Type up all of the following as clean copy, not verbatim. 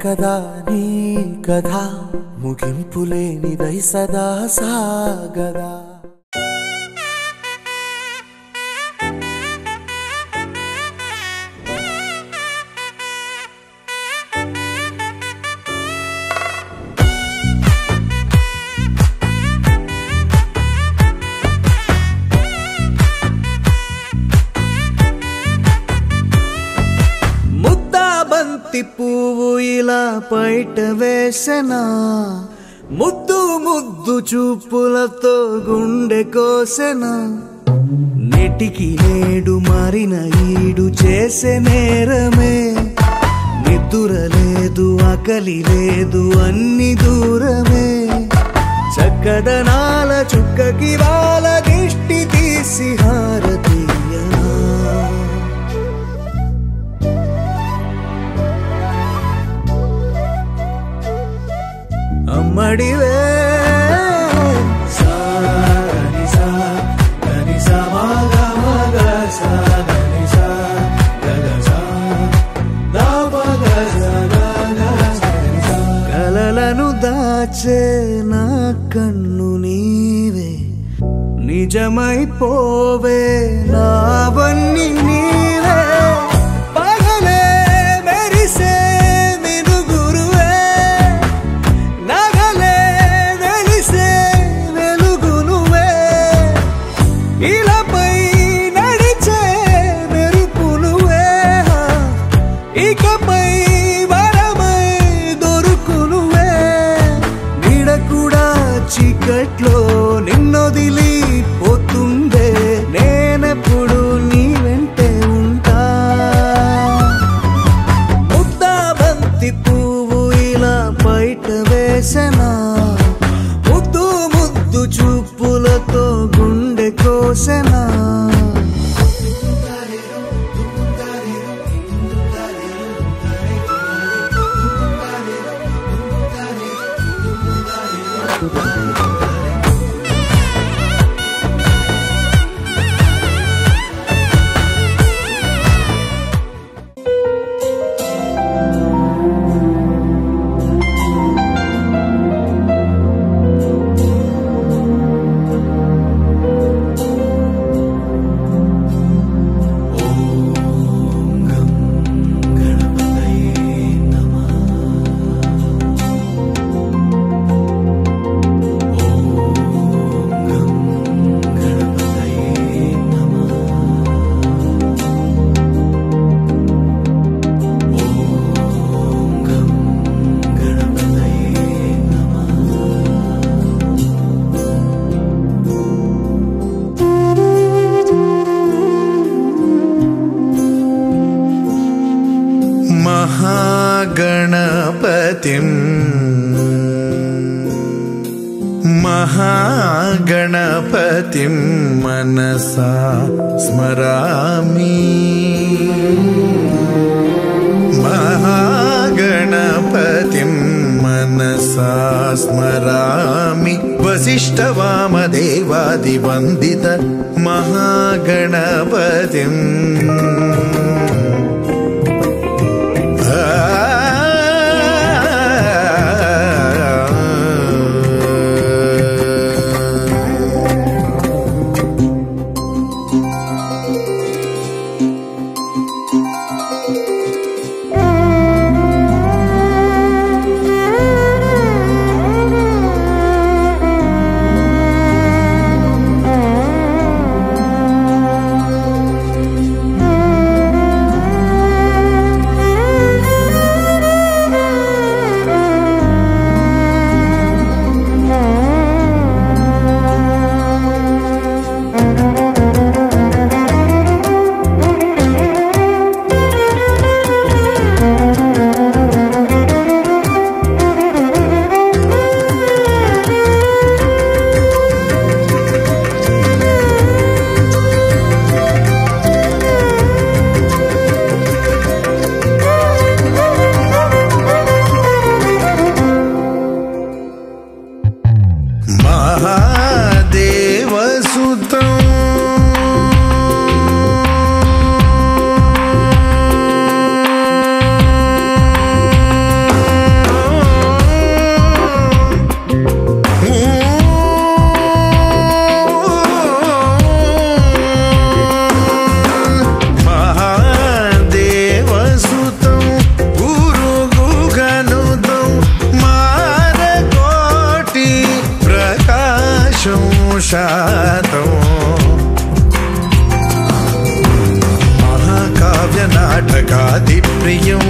కదా నీ కథ ముగింపులేనిదై సదా సాగదా పువ్వు ఇలా బయట వేసెనా ముద్దు ముద్దు చూపులతో గుండె కోసెనా నెటికి నేడు మారిన ఈడు చేసే నేరమే నిద్ర లేదు ఆకలి లేదు అన్ని దూరమే చక్కదనాల చుక్కకి వాళ్ళ దిష్టి తీసి హారతీయనా అమ్మడివే కలలను దాచే నా కన్ను నీవే నిజమైపోవే నావన్నీ నీవే పగలే మెరిసే చీకట్లో నిన్నొదిలి పోతుందే నేనెప్పుడు నీ వెంటే ఉంటా ముద్దా బంతి పువ్వు ఇలా బయట వేసెనా ముద్దు ముద్దు చూపులతో గుండె కోసెనా महागणपतिं मनसा स्मरामि महागणपतिं मनसा स्मरामि वसिष्ठवामदेवादिवन्दित महागणपतिम् प्रियं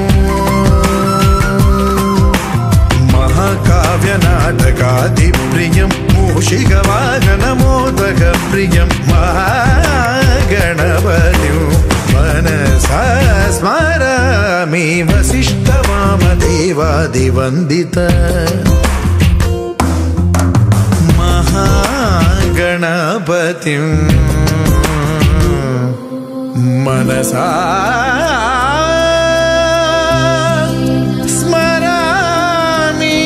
महाकाव्यनाटकादिप्रियं मूषिकवाहनमोदकप्रियं महागणपतिं मनसा स्मरामि वसिष्ठवामदेवादिवन्दित महागणपतिं मनसा स्मरामि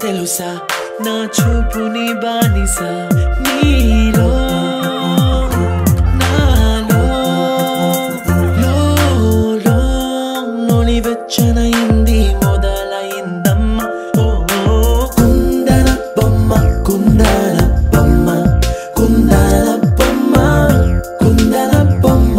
తెలుసా నా చూపుని బానిసా నీలో నాలో లో నొలివెచ్చనైంది మొదలైందమ్మ ఓ కుందన బొమ్మ కుందన బొమ్మ కుందన బొమ్మ కుందన బొమ్మ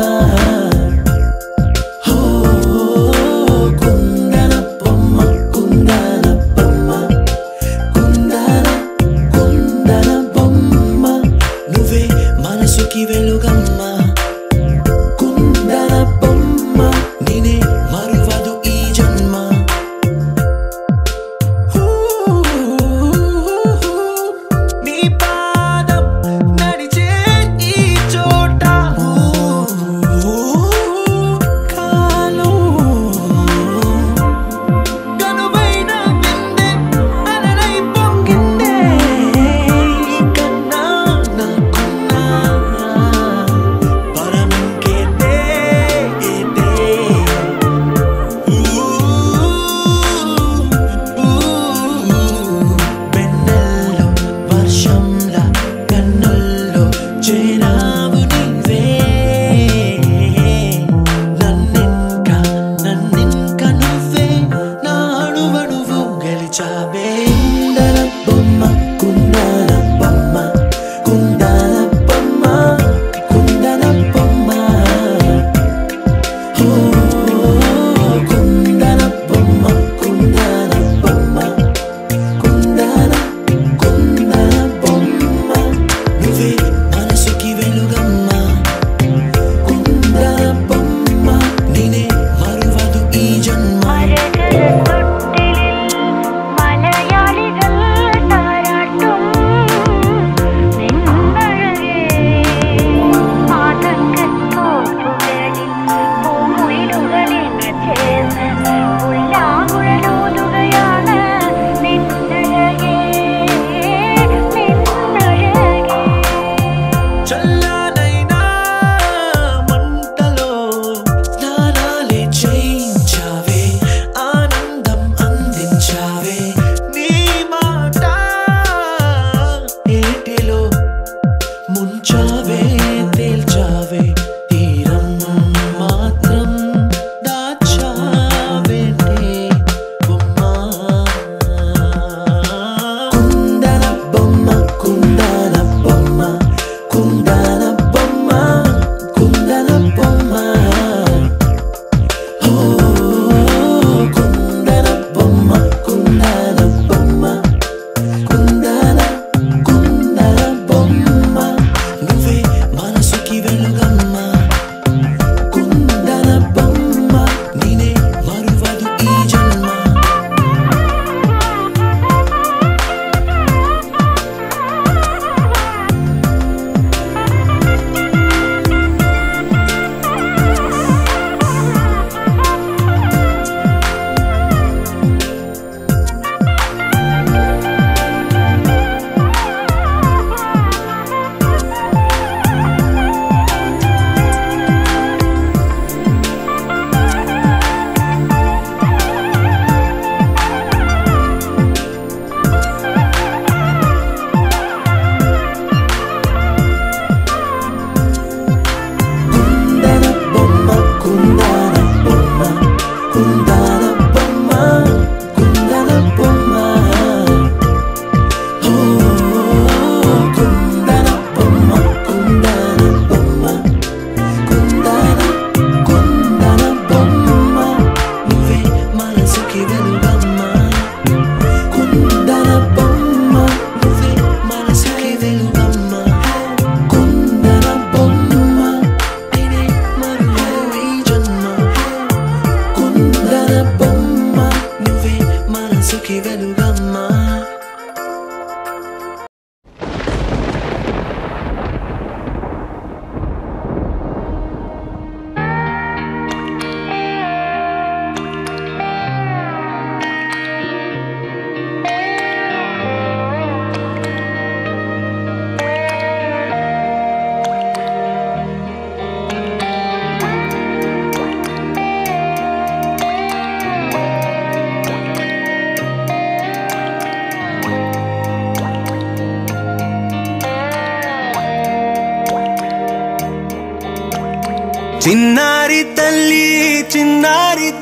చిన్నారి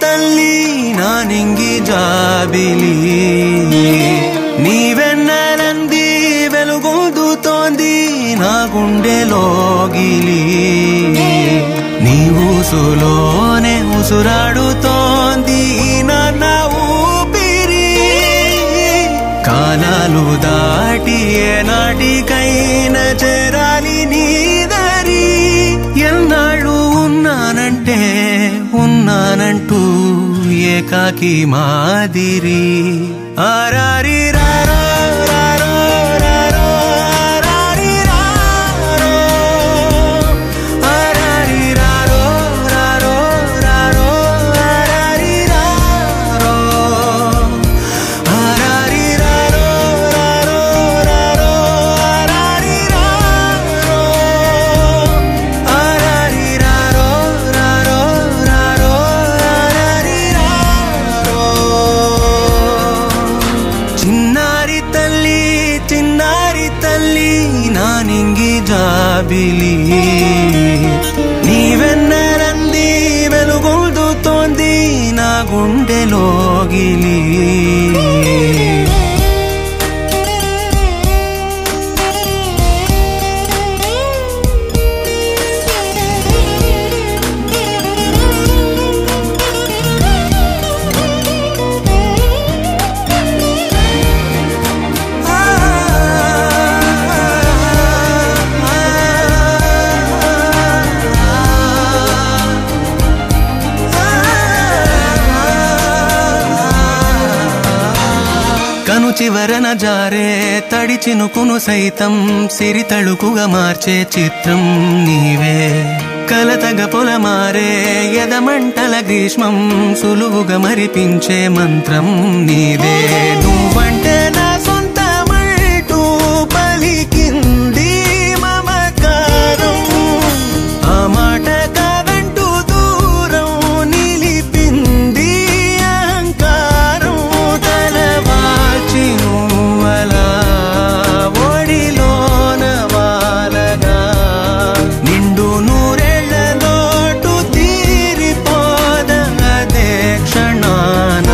తల్లి నా నింగి జాబిలి నీవెన్నెలంది వెలుగొందుతోంది నా గుండెలోగిలి నీ ఊసులోనే ఉసురాడుతోంది నా ఊపిరి కాలాలు దాటి ఏనాటికైనా చేరాలి నీ దారి ఎన్నాళ్ళు ఉన్నానంటూ ఏకాకి మాదిరి ఆరారి రారో రారో రారో ఆరారి రారో ఆరారి రారో రారో రారో ఆరారి రారో ఆరారి రారో రారో రారో ఆరారి రారో ఆరారి రారో రారో రారో ఆరారి రారో చిన్నారి తల్లి నా నింగి జాబిలి నీవెన్నెలంది వెలుగొందుతోంది నా గుండెలోగిలి కను చివరన జారే తడి చినుకును సైతం సిరి తళుకుగా మార్చే చిత్రం నీవే కలతగ పొలమారే ఎదమంటల గ్రీష్మం సులువుగా మరిపించే మంత్రం నీదే నువ్వంటే నా సొంతమంటూ పలికింది మమకారం ఆ మాట కాదంటూ దూరం నిలిపింది అహంకారం తలవాల్చి నువ్వలా ఒడిలోన వాలగా నిండు నూరేళ్ల లోటు తీరిపోదదే క్షణాన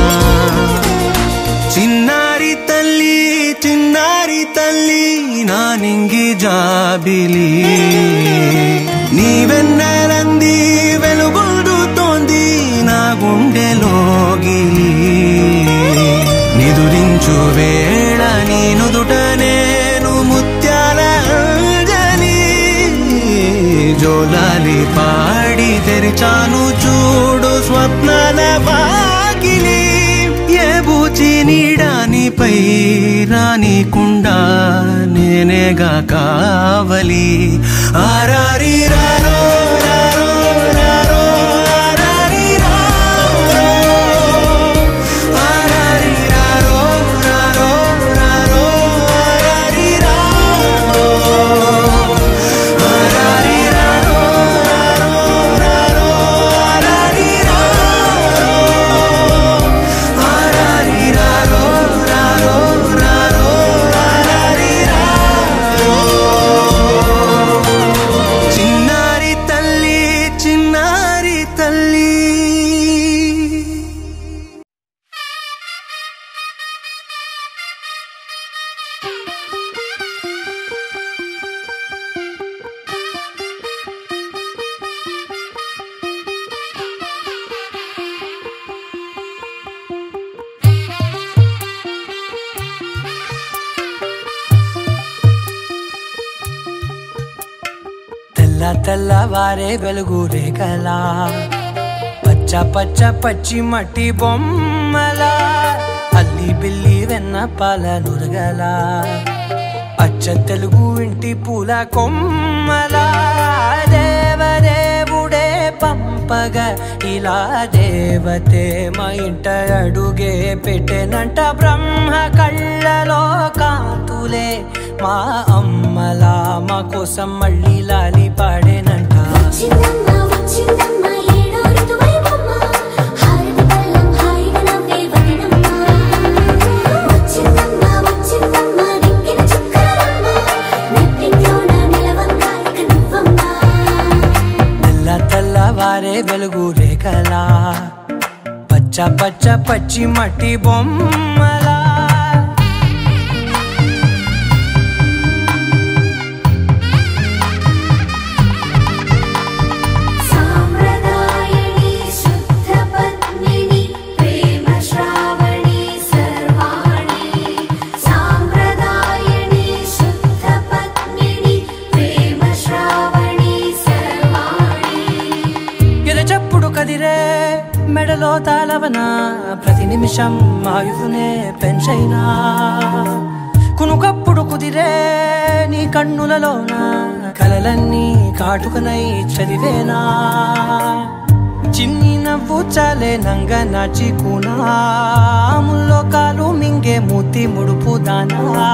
చిన్నారి తల్లి నా నింగి జాబిలి నీవెన్నెలంది వెలుగొందుతోంది నా గుండెలోగిలి నిదురించు వేళ నీ నుదుట నేను ముత్యాల అంజలి జోలాలి పాడి తెరిచాను చూడు స్వప్నాల వాకిలి ఏ బూచి నీడానిపై రానికుండా నేనేగా కావలి ఆరారి రారో రారో రారో ఆరారి రారో ఆరారి రారో రారో రారో ఆరారి రారో ఆరారి రారో రారో రారో ఆరారి రారో ఆరారి రారో రారో రారో ఆరారి రారో చిన్నారి తల్లి తెల్లవారే వెలుగు రేఖలా పచ్చ పచ్చ పచ్చి మట్టి బొమ్మలా అల్లి బిల్లి వెన్న పాల నురగలా అచ్చ తెలుగు ఇంటి పూల కొమ్మలా దేవదేవుడే పంపగా ఇలా దేవతే మా ఇంట అడుగే పెట్టెనంట బ్రహ్మ కళ్ళలో కాంతులే మా అమ్మలా మా కోసం మళ్ళీ లాలి పాడేనంట పచ్చ పచ్చ పచ్చి మట్టి బొమ్మలా మెడలో తాళవన ప్రతి నిమిషం ఆయువునే పెంచైనా కునుకప్పుడు కుదిరే నీ కన్నులలోన కలలన్నీ కాటుకనై చదివేనా చిన్ని నవ్వు చాలే నంగ నాచి కూనాముల్లో కాలు మింగే మూతి ముడుపు దానా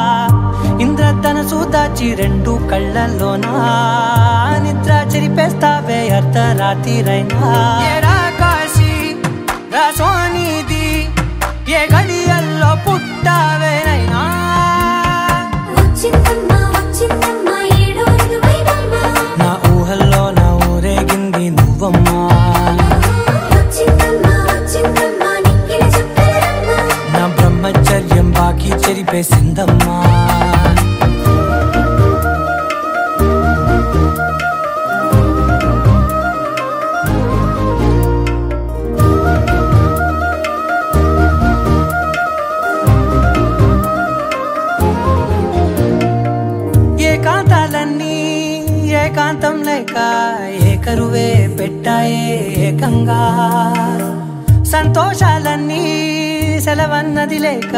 ఇంద్రధనసు దాచి రెండు కళ్ళల్లోనా నిద్ర చెరిపేస్తావే అర్ధరాత్రిరైనా సోనిది ఏ గడియల్లో పుట్టావేనైనా నా ఊహల్లో నా ఊరేగింది నువ్వమ్మా నా బ్రహ్మచర్యం బాకీ చెరిపేసిందమ్మా ఏకాంతం లేక ఏకరువే పెట్టాయే ఏకంగా సంతోషాలన్నీ సెలవన్నది లేక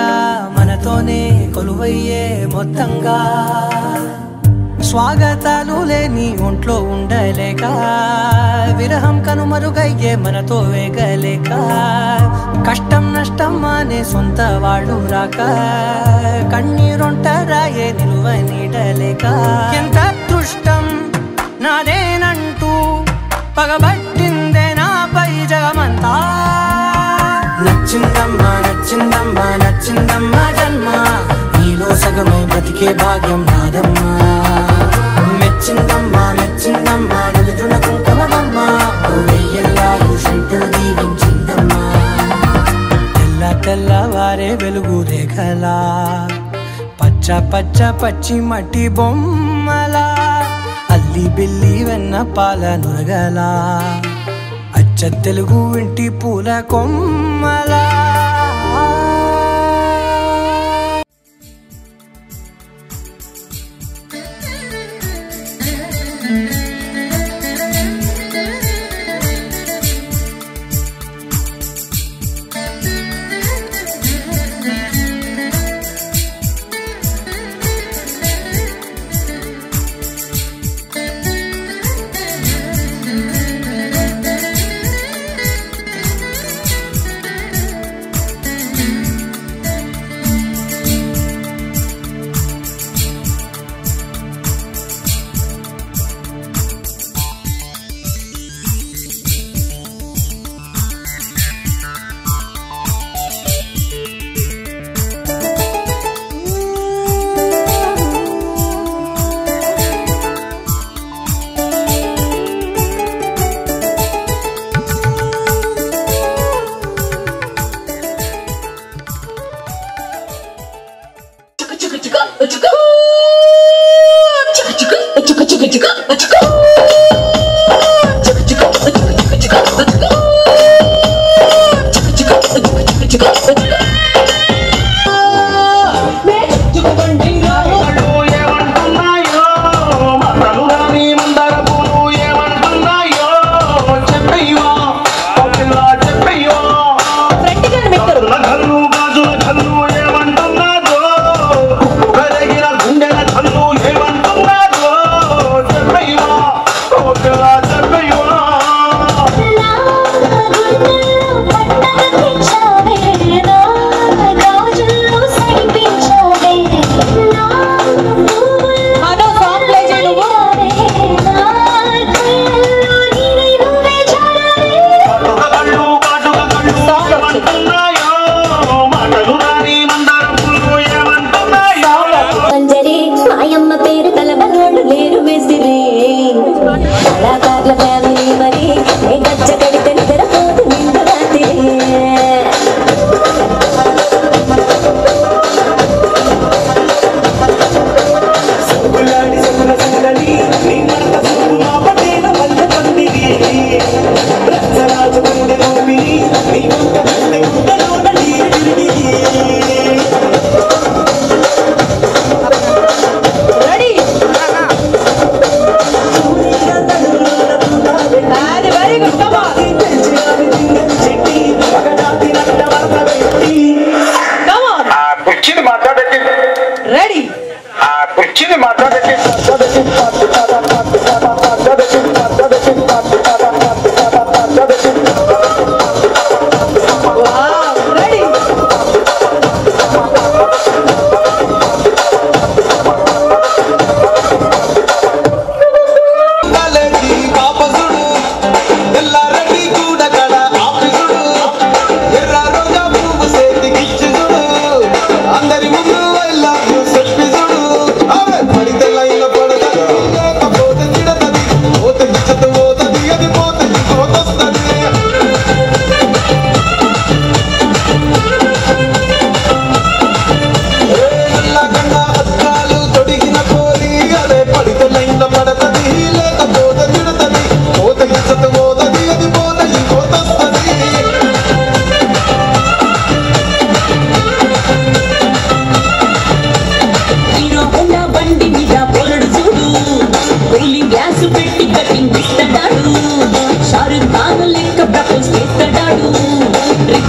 మనతోనే కొలువయ్యే మొత్తంగా స్వాగతాలు లేని ఒంట్లో ఉండలేక విరహం కనుమరుగయ్యే మనతో వేగలేక కష్టం నష్టం అనే సొంత వాళ్ళు రాక కన్నీరొంటరాయే నిలువ నీడలేక ఎంత అదృష్టం నాదేనంటూ పగబట్టిందే నాపై జగమంతా నచ్చిందమ్మా నచ్చిందమ్మా నచ్చిందమ్మా జన్మ నీలో సగమై బ్రతికే భాగ్యం నాదమ్మా మెచ్చిందమ్మా మెచ్చిందమ్మా నిలుచున కుంకుమమ్మా వెయ్యల్లాలు శంకులు దీవించిందమ్మా తెల్ల తెల్లవారే వెలుగు రేఖలా పచ్చ పచ్చ పచ్చి మట్టి బొమ్మలా అల్లి బిల్లి వెన్న పాల నురగలా అచ్చ తెలుగు ఇంటి పూల కొమ్మలా ఏమంటున్నాదో చెప్పయ్యా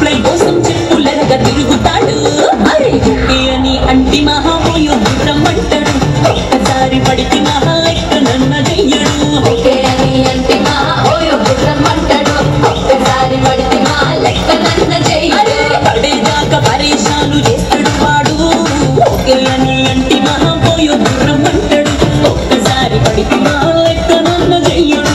రిప్లై కోసం చెప్పులరగా తిరుగుతాడు అరే అని అంటి మహామోయో రమ్మంటాడు ఒక్కసారి పడితే మహా ఎక్క నన్న చెయ్యడు ఓకే అని అంటి మహామోయో రమ్మంటాడు ఒక్కసారి పడితే మహా లెక్క నన్న చెయ్యడు పడేదాకా పరేషాను చేస్తాడు వాడు ఓకే అని అంటి మహామోయో రమ్మంటాడు ఒక్కసారి పడితే మహా లెక్క నన్న చెయ్యడు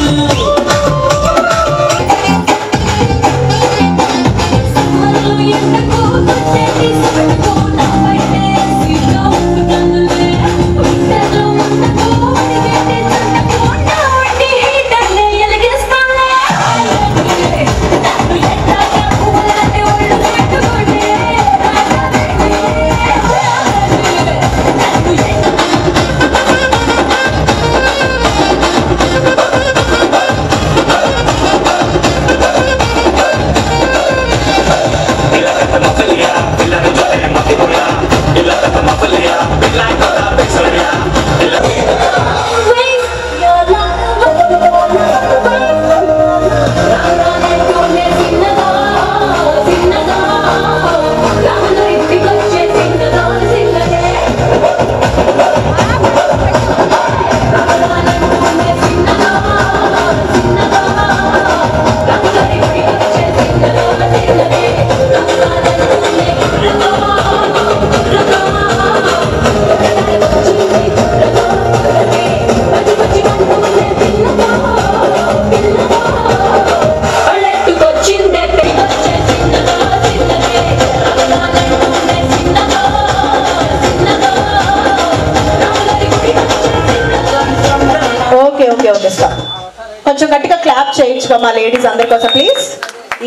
కొంచెం గట్టిగా క్లాప్ చేయొచ్చుగా మా లేడీస్ అందరి కోసం ప్లీజ్.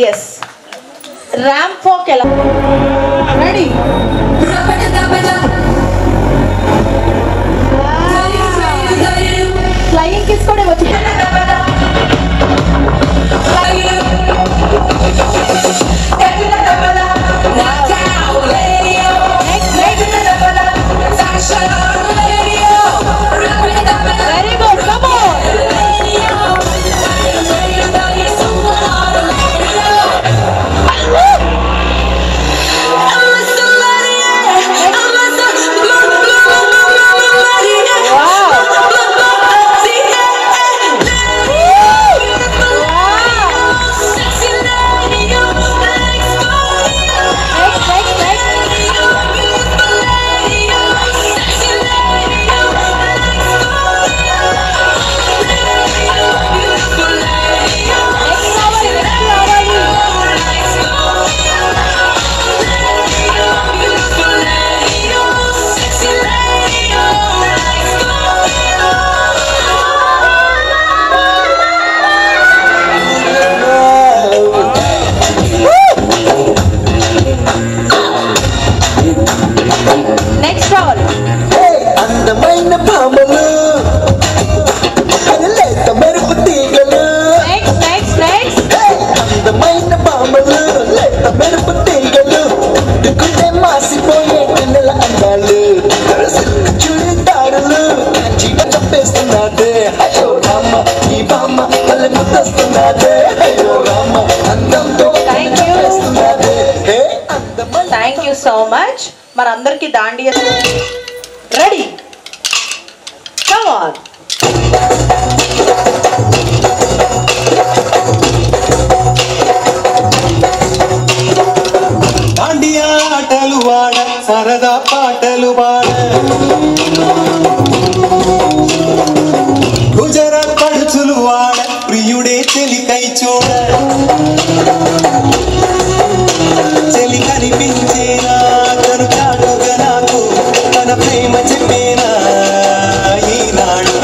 ఎస్ ర్యాంప్ వాక్ ఎలా రెడీ ఫ్లయింగ్ కిస్ కూడా వచ్చి థ్యాంక్ యూ సో మచ్. మనందరికి Dandiya ready come on. Dandiya ఆటలు వాడ సరదా పాటలు వాడ గుజరాత్ పడుచులు వాడ ప్రియుడే చెలికై చూడ చెలి కనిపించేనా తను చాటుగా నాకు తన ప్రేమ చెప్పేనా ఈనాడు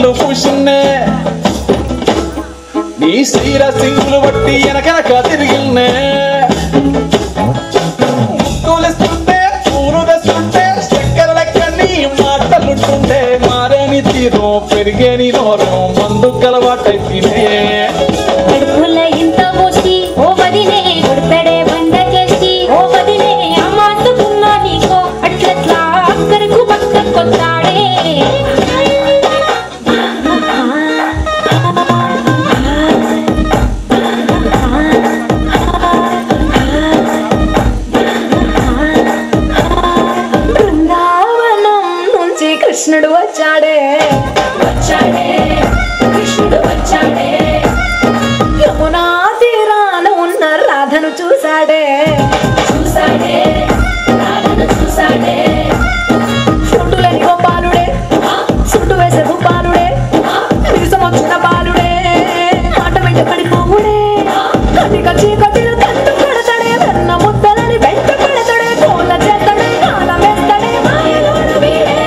కళ్ళు పూసిన్నే నీ శ్రీర సింగులు బట్టి వెనకనక తిరిగిన్నే ముత్తులిస్తుంటే పూలు తెస్తుంటే చక్కెర లెక్క నీ మాటలుంటుంటే మారేని తీరు పెరిగేని నోరు మందు కలవాటైతేనే కడుపుల ఇంత మోసి ఓ వదినే కొడతాడే బండకేసి ఓ వదినే అమ్మాతుకున్నా నీకో అట్లట్లా అక్కరకు పక్క కొత్తాడే బృందావనం నుంచి కృష్ణుడు వచ్చాడే వచ్చాడే కృష్ణుడు వచ్చాడే యమునా తీరాన ఉన్న రాధను చూసాడే చూసాడే రాధను చూసాడే సుట్టులని గోపాలుడే సుట్టు వేసే భూపాలుడే నిజం వచ్చిన బాలుడే మాట వెంట పడిపోవుడే కటిక చీకటిలో కట్టు కడతాడే వెన్న ముద్దలని వెంట పడతాడే కోల చేస్తాడే కాలం వేస్తాడే మాయలోన వీడే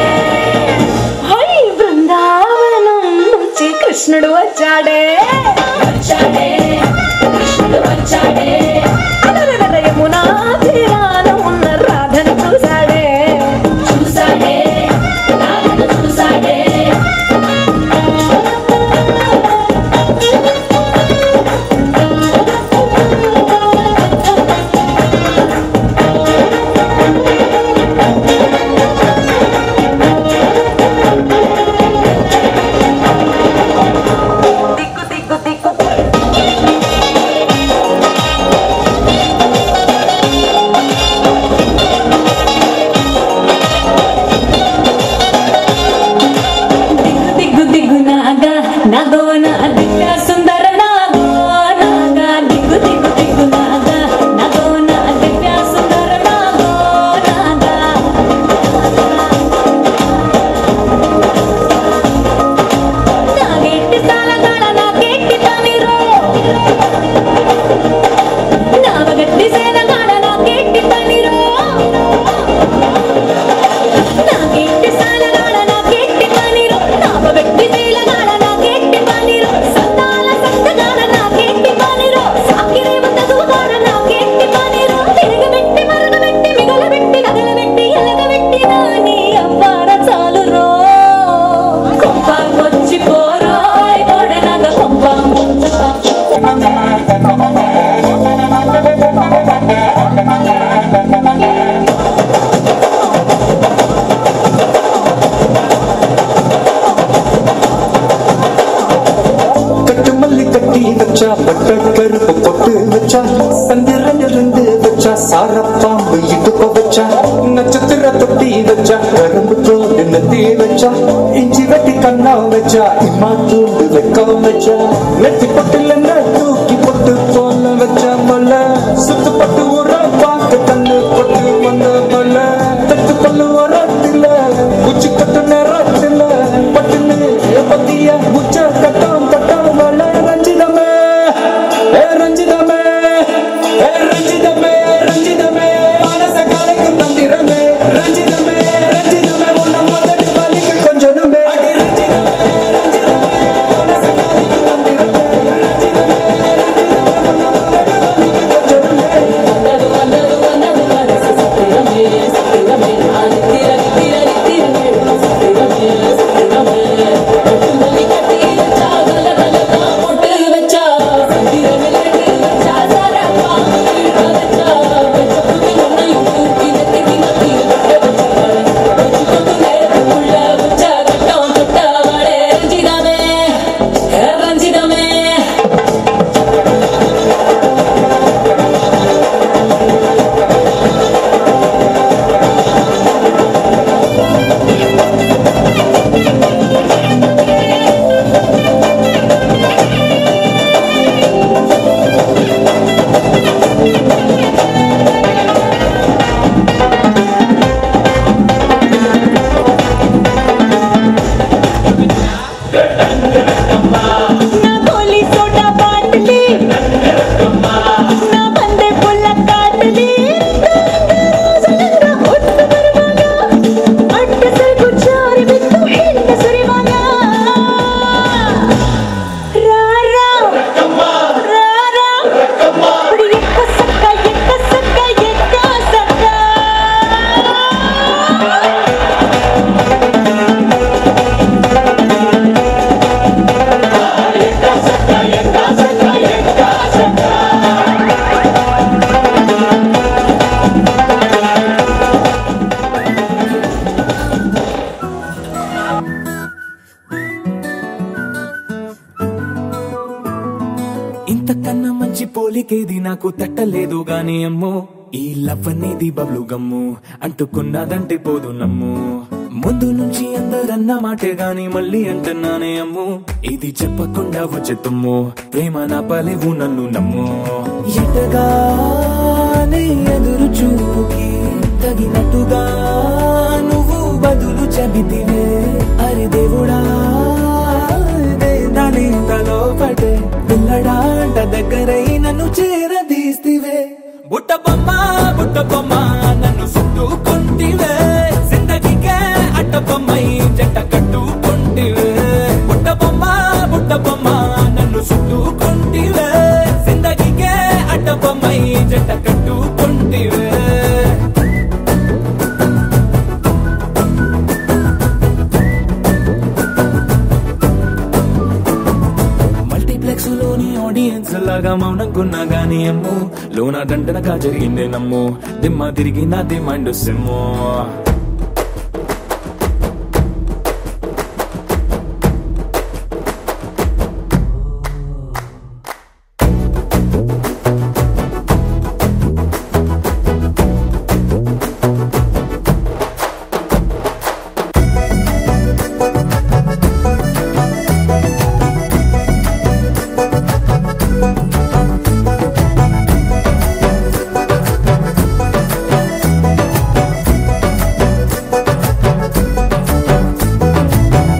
హై బృందావనం నుంచి కృష్ణుడు వచ్చాడే వచ్చాడే కృష్ణుడు వచ్చాడే యమునా తీరాన ఉన్న రాధను చూసాడే చూసాడే రాధను చూసాడే దిగ్గు దిగ్గు నాగా నాగో నా దిగ్గ సుందర నాగో నాగా దిగ్గు దిగ్గు దిగ్గు నాగా నాగో నా దిగ్గ సుందర నాగో నాగా నాగెట్టి సాలగాడ నాకెట్టి తనిరో నావగట్టి సేనగాడ నాకెట్టి తనిరో నాకెట్టి సాలగాడ నాకెట్టి పనిరో నావగట్టి సేలగాడ నాకెట్టి పనిరో సంతాల సంతగాడ నాకెట్టి పనిరో సాకిరేవ తగుగాడ నాకెట్టి పనిరో తిరగబెట్టి మరగబెట్టి మిగలబెట్టి నగలబెట్టి ఎలగబెట్టి నాని అవ్వార చాలురో కొంప వచ్చి పోరోయ్ కొడనగ కొంప கட்டு மல்லி கட்டி வச்சா பட்ட கருப்பு பொட்டு வச்சா சந்திரன் இருந்து வச்சா சாரப்பாம்பு இடுப்ப வச்சா நட்சத்திர தொட்டி வச்சா கரும்பு தோடு நெத்தி வச்சா இஞ்சி வெட்டி கண்ணா வச்சா இம்மா தூண்டு வெக்க வச்சா நெத்தி பொட்டுல தூக்கி பொட்டு போல வச்சா மல்ல சுத்து பட்டு ஊற பார்க்க கண்ணு பொட்டு வந்த மல்ல தட்டு பல்லு வரட்டில உச்சி கட்டு நேரட்டில பட்டுன்னு பத்திய உச்ச கட்டம் கட்டம் மல்ல ரஞ்சிதமே ரஞ்சிதமே ரஞ்சிதமே ரஞ்சிதமே மனச கலைக்கு தந்திரமே ரஞ்சிதமே ரஞ்சிதமே உன்ன முதல் வலிக்கு கொஞ்சமே ரஞ்சிதமே ரஞ்சிதமே மனச கலைக்கு தந்திரமே ரஞ்சிதமே ఇంతకన్నా మంచి పోలికేది నాకు తట్టలేదు గాని అమ్మో ఈ లవ్ అనేది బబ్లు గమ్ము అంటుకున్నదంటే పోదు నమ్ము ముందు నుంచి అందరన్న మాటే గాని మళ్ళీ అంటున్నానే అమ్ము ఇది చెప్పకుండా వచ్చే తుమ్ము ప్రేమ నా పలేవు నన్ను నమ్ము ఎటగానే ఎదురు చూకి తగినట్టుగా నువ్వు బదులు చెబితివే అరే దేవుడా దాని తలో పటే పిల్లడాంట దగ్గరై నన్ను చేరదీస్తివే బుట్ట బొమ్మ నన్ను చుట్టుకుంటివే జిందగీకే అట్ట బొమ్మై జంట కట్టుకుంటివే బుట్ట బొమ్మ నన్ను చుట్టుకుంటివే జిందగీకే అట్ట బొమ్మై జంట కట్టుకుంటివే ఆడియన్స్ లాగా మౌనంకున్నా గానీ అమ్ము లోన దండనగా జరిగిందే నమ్ము దిమ్మ తిరిగి నాదే మైండ్ సిమ్ము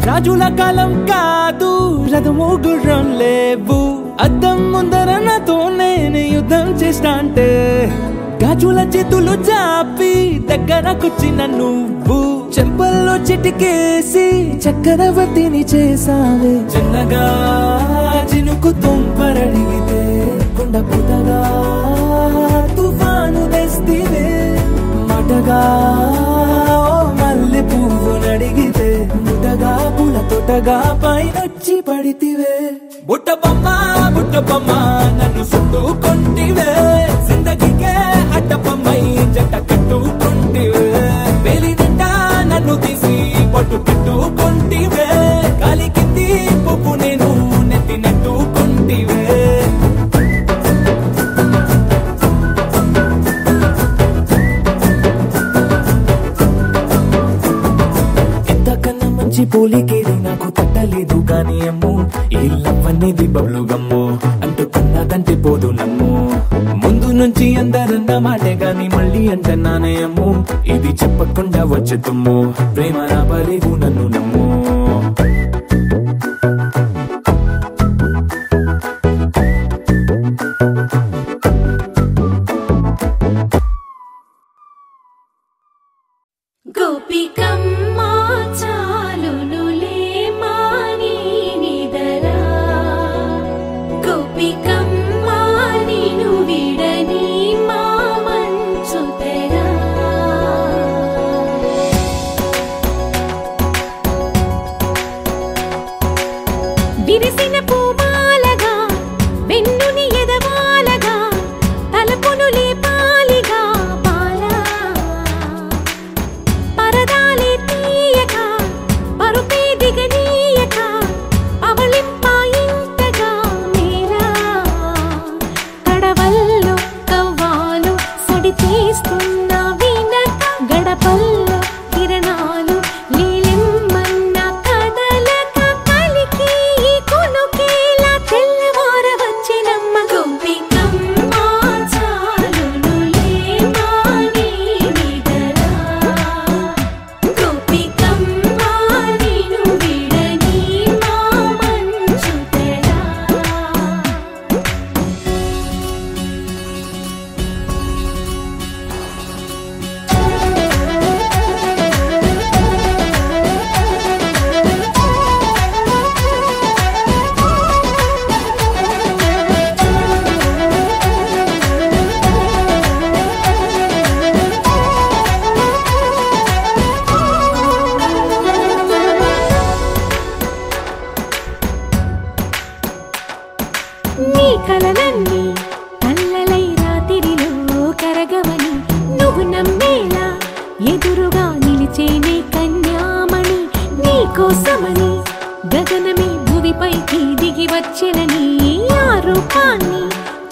రాజుల కాలం కాదు రథము గుర్రం లేవు అద్దం ముందర నాతో నేను యుద్ధం చేస్తా అంటే గాజుల చేతులు చాపి దగ్గరకొచ్చిన నువ్వు చెంపల్లో చిటికేసి చక్రవర్తిని చేసావే చిన్నగా చినుకు తుంపరడిగితే కొండ పుటగా తుఫాను తెస్తివే మాటగా మల్లె పువ్వు నడిగితే ముటగా పూల తోటగా పైనొచ్చి పడితివే బుట్ట బొమ్మ నన్ను చుట్టుకుంటివే జిందగీకే అట్ట బొమ్మై జంట కట్టుకుంటివే వేలి నిండా నన్ను తీసి పట్టు పెట్టుకుంటివే గాలి కింది పువ్వు నేను నెత్తి నెట్టుకుంటివే పోలికేది నాకు తట్టలేదు గాని అమ్ము ఈ లవ్ అనేది బబ్లు గమ్ము అంటుకున్నదంటే పోదు నమ్ము ముందు నుంచి అందరన్న మాటే గాని మళ్ళీ అంటున్నానే అమ్ము ఇది చెప్పకుండా వచ్చే తుమ్ము ప్రేమ నా పలేవు నన్ను నమ్ము కలలన్నీ కళ్ళలై రాత్రిలో కరగవని నువ్వు నమ్మేలా ఎదురుగా నిలిచేనే కన్యామణి నీకోసమని గగనమే భువి భూమిపైకి దిగి వచ్చినని ఆ రూపాన్ని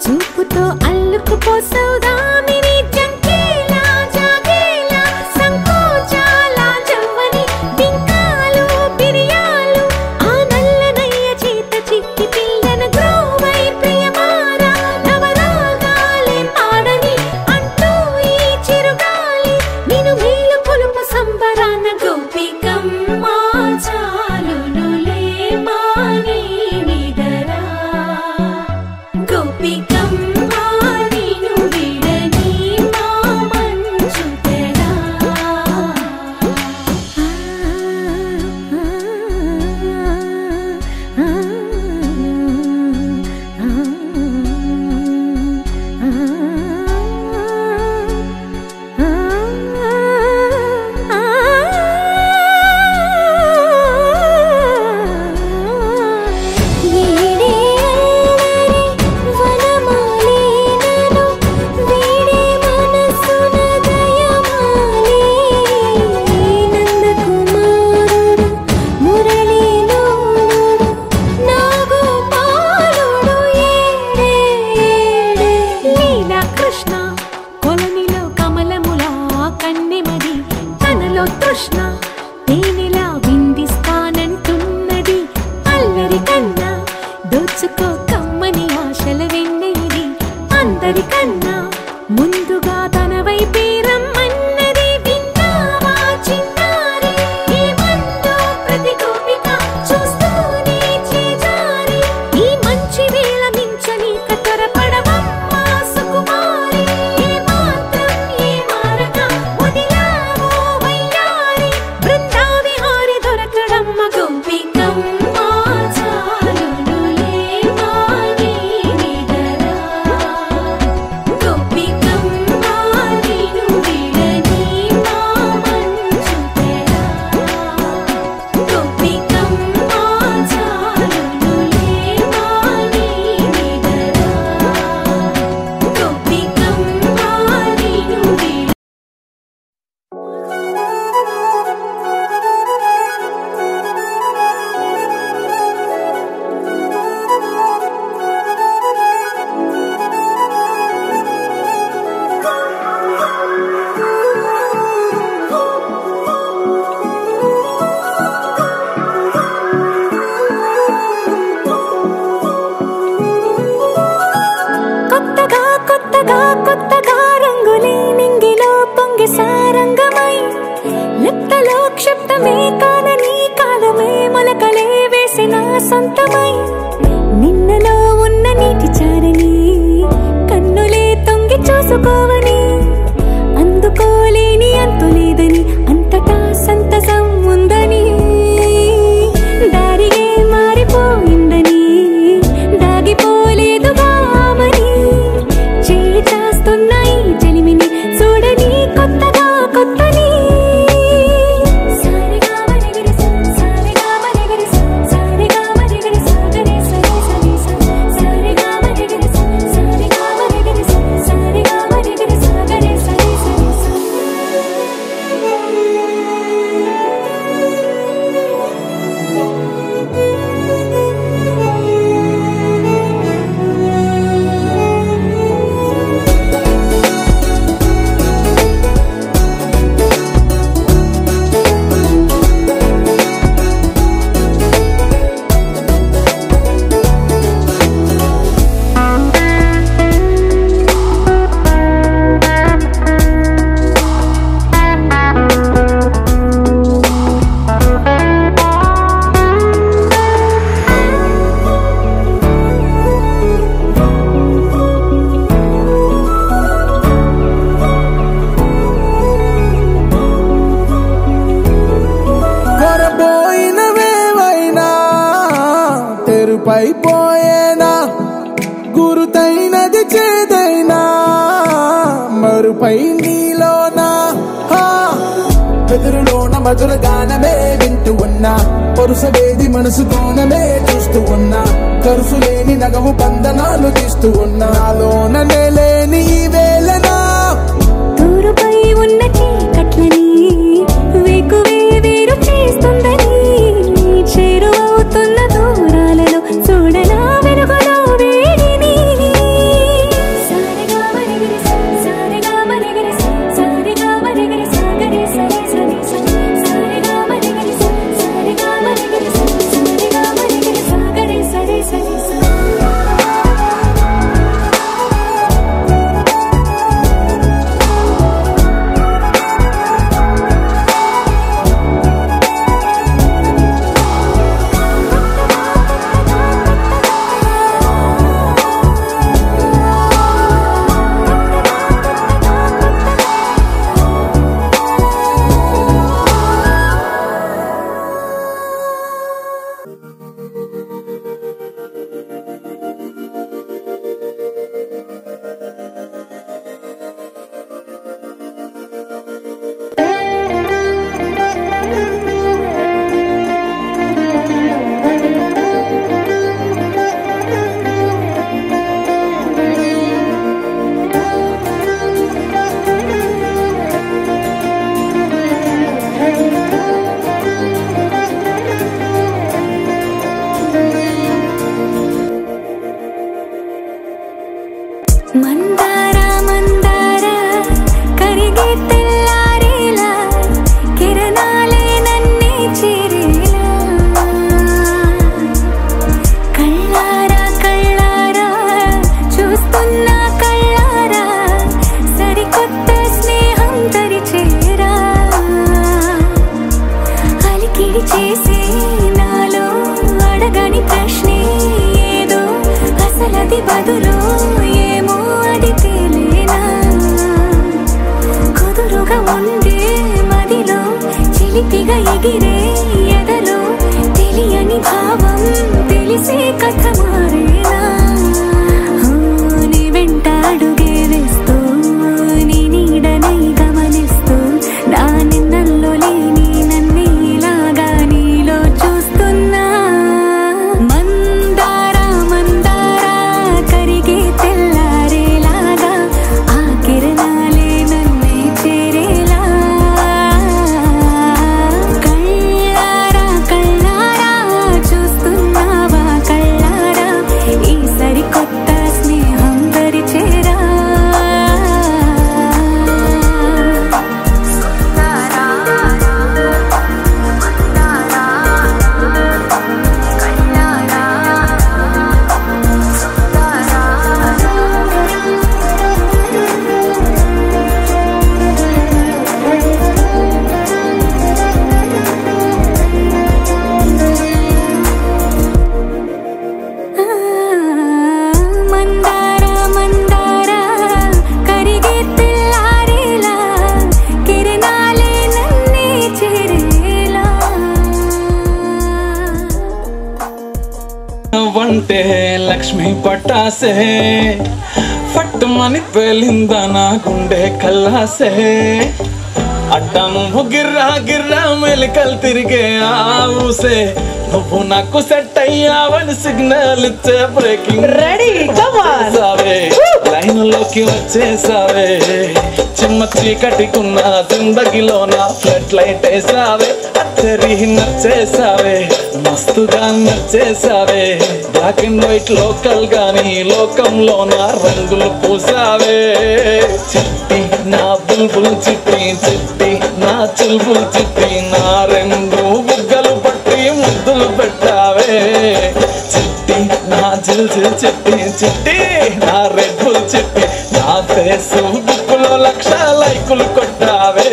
చూపుతో అల్లుకుపోసౌదామిని జంకేలా జాగేలా సంకోచాల జవ్వని బింకాలు బిరియాలు ఆ నల్లనయ్య చేత చిక్కి పిల్లన గ్రోవై ప్రియమారా నవరాగాలే పాడని అంటూ ఈ చిరుగాలి నిన్ను మేలు కొలుపు సంబరాన గోపికమ్మ చాలునులే మాని నిదరా గోపికమ్మ నిన్ను విడని మా మంచు తెరా అందరికన్నా ముందుగా తన వైపే రమ్మన్నది విన్నావా చిన్నారి ఈ మందు ప్రతి గోపిక చూస్తూనే చేజారి ఈ మంచి వేళ మించని కతరపడవమ్మ సుకుమారి ఏ మాత్రం ఏ మారక వదిలావో వయ్యారి బృందావిహారి దొరకడమ్మ గోపికమ్మ చాలునులే మాని నిదరా గోపికమ్మ నిన్ను విడని మా మంచు తెరా గోపికమ్మ చాలునులే మాని నిదరా గోపికమ్మ నిన్ను విడని కొత్తగా కొత్తగా కొత్తగా రంగులే నింగిలో పొంగి సారంగమై లిప్తలో క్షిప్తమే కానని కాలమే మొలకలే వేసిన సొంతమై నిన్నలో ఉన్న నీటి చారని కన్నులే తొంగి చూసుకోవని అందుకోలేని అంతులేదని అంతటా సంతసం ఉందని దారిగే మారిపోయిందని దాగిపోలేదుగా ఆమని చేయి చాస్తున్నాయి జలిమిని చూడని కొత్తగా కొత్తని సారిగా మరిగిరి సారిగా మరిగిరి సారిగా మరిగిరి సాగరే సరి సరి సారిగా మరిగిరి సారిగా మరిగిరి సారిగా మరిగిరి సాగరే సరి సరి కొరబోయినవేవైనా తెరుపైపోయేనా గురుతైనది చేదైనా మరుపై నీలోనా వెదురులోన మధుర గానమే వింటూ ఉన్నా పరుసవేది మనసు కోణమే చూస్తూ ఉన్నా కరుసులేని నగవు బంధనాలు తీస్తూ ఉన్నా లోన లేని ఈ వేళనా తూరుపై ఉన్న చీకట్లని వేకువే వేరు చేస్తుందని చేరువవుతున్న దూరాలు కథ మారేలా నీ వెంట అడుగే వేస్తూ నీ నీడనై గమనిస్తూ నా నిన్నల్లో లేని నన్నే ఇలాగా నీలో చూస్తున్నా మందారా మందారా కరిగే తెల్లారేలాగా ఆ కిరణాలే నన్నే చేరేలా కళ్ళారా కళ్ళారా చూస్తున్నావా కళ్ళారా ఈ సరికొత్త స్నేహం పరిచేరా మందారా మందారా కరిగే తెల్లారేలా కిరణాలే నన్నే చేరేలా వంటే లక్ష్మి పట్టాసే ఫట్టుమని పేలిందా నా గుండె కల్లాసే అట్టా నువ్వు గిర్రా గిర్రా మెలికలు తిరిగే ఆవుసే నువ్వు నాకు సెట్ అయ్యావని సిగ్నల్ ఇచ్చే బ్రేకింగ్ రెడీ సావే లైన్ లోకి వచ్చేసావే చిమ్మ చీకటికున్న జిందగీలో నా ఫ్లడ్ లైట్ వేసావే అచ్చరి నచ్చేసావే మస్తుగా నచ్చేసావే బ్లాక్ అండ్ వైట్ లోకల్ గాని లోకంలో నా రంగులు పూసావే చిట్టి నా బుల్బుల్ చిట్టి చిట్టి నా చుల్బుల్ చిట్టి నా రెండు బుగ్గలు పట్టి ముద్దులు పెట్టావే చిట్టి నా జిల్ జిల్ చిట్టి చిట్టి నా రెడ్ బుల్ చిట్టి నా ఫేసు బుక్కులో 1,00,000 లైకులు కొట్టావే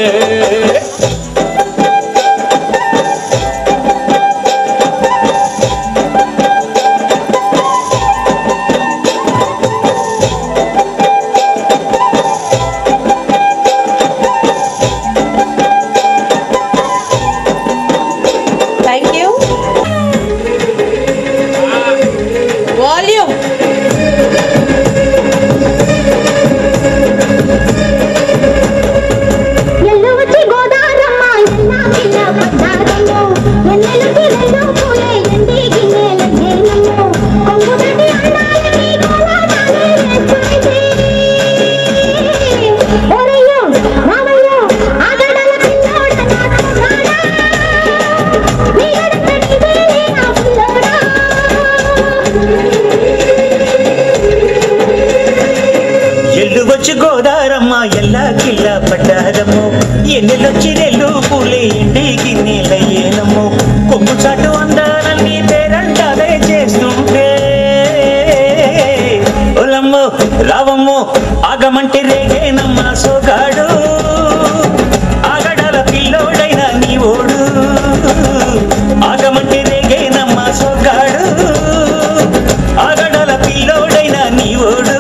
థ్యాంక్ యూ వాల్యూమ్ ఎల్లవచ్చి గోదారమ్మ ఎన్నా కిల్ల పడ్డారమ్మో ఎన్నెలకి రెండు పూలే ఎండి గిన్నెలయ్యేనమ్మో కొంగుదటి అందాలని కోలాటాలే వేసుకుంటే ఓరయ్యో మామయ్యో ఆగడల పిల్లోడ నాడా నీ ఎడతడిదే నా పిల్లోడా ఎల్లు వచ్చి గోదారమ్మ ఎల్లా కిల్ల పడ్డారమ్మో ఎన్నెలొచ్చి రెల్లు పూలే ఎండి గిన్నెలయ్యేనమ్మో కొమ్ము చాటు అందాలన్నీ పేరంటాలే చేస్తుంటే ఒలమ్మో రావమ్మో ఆగమంటే రేగేనమ్మ సోగాడు ఆగడాల పిల్లోడైన నీ ఓడు ఆగమంటే రేగేనమ్మ సోగాడు ఆగడాల పిల్లోడైన నీ ఓడు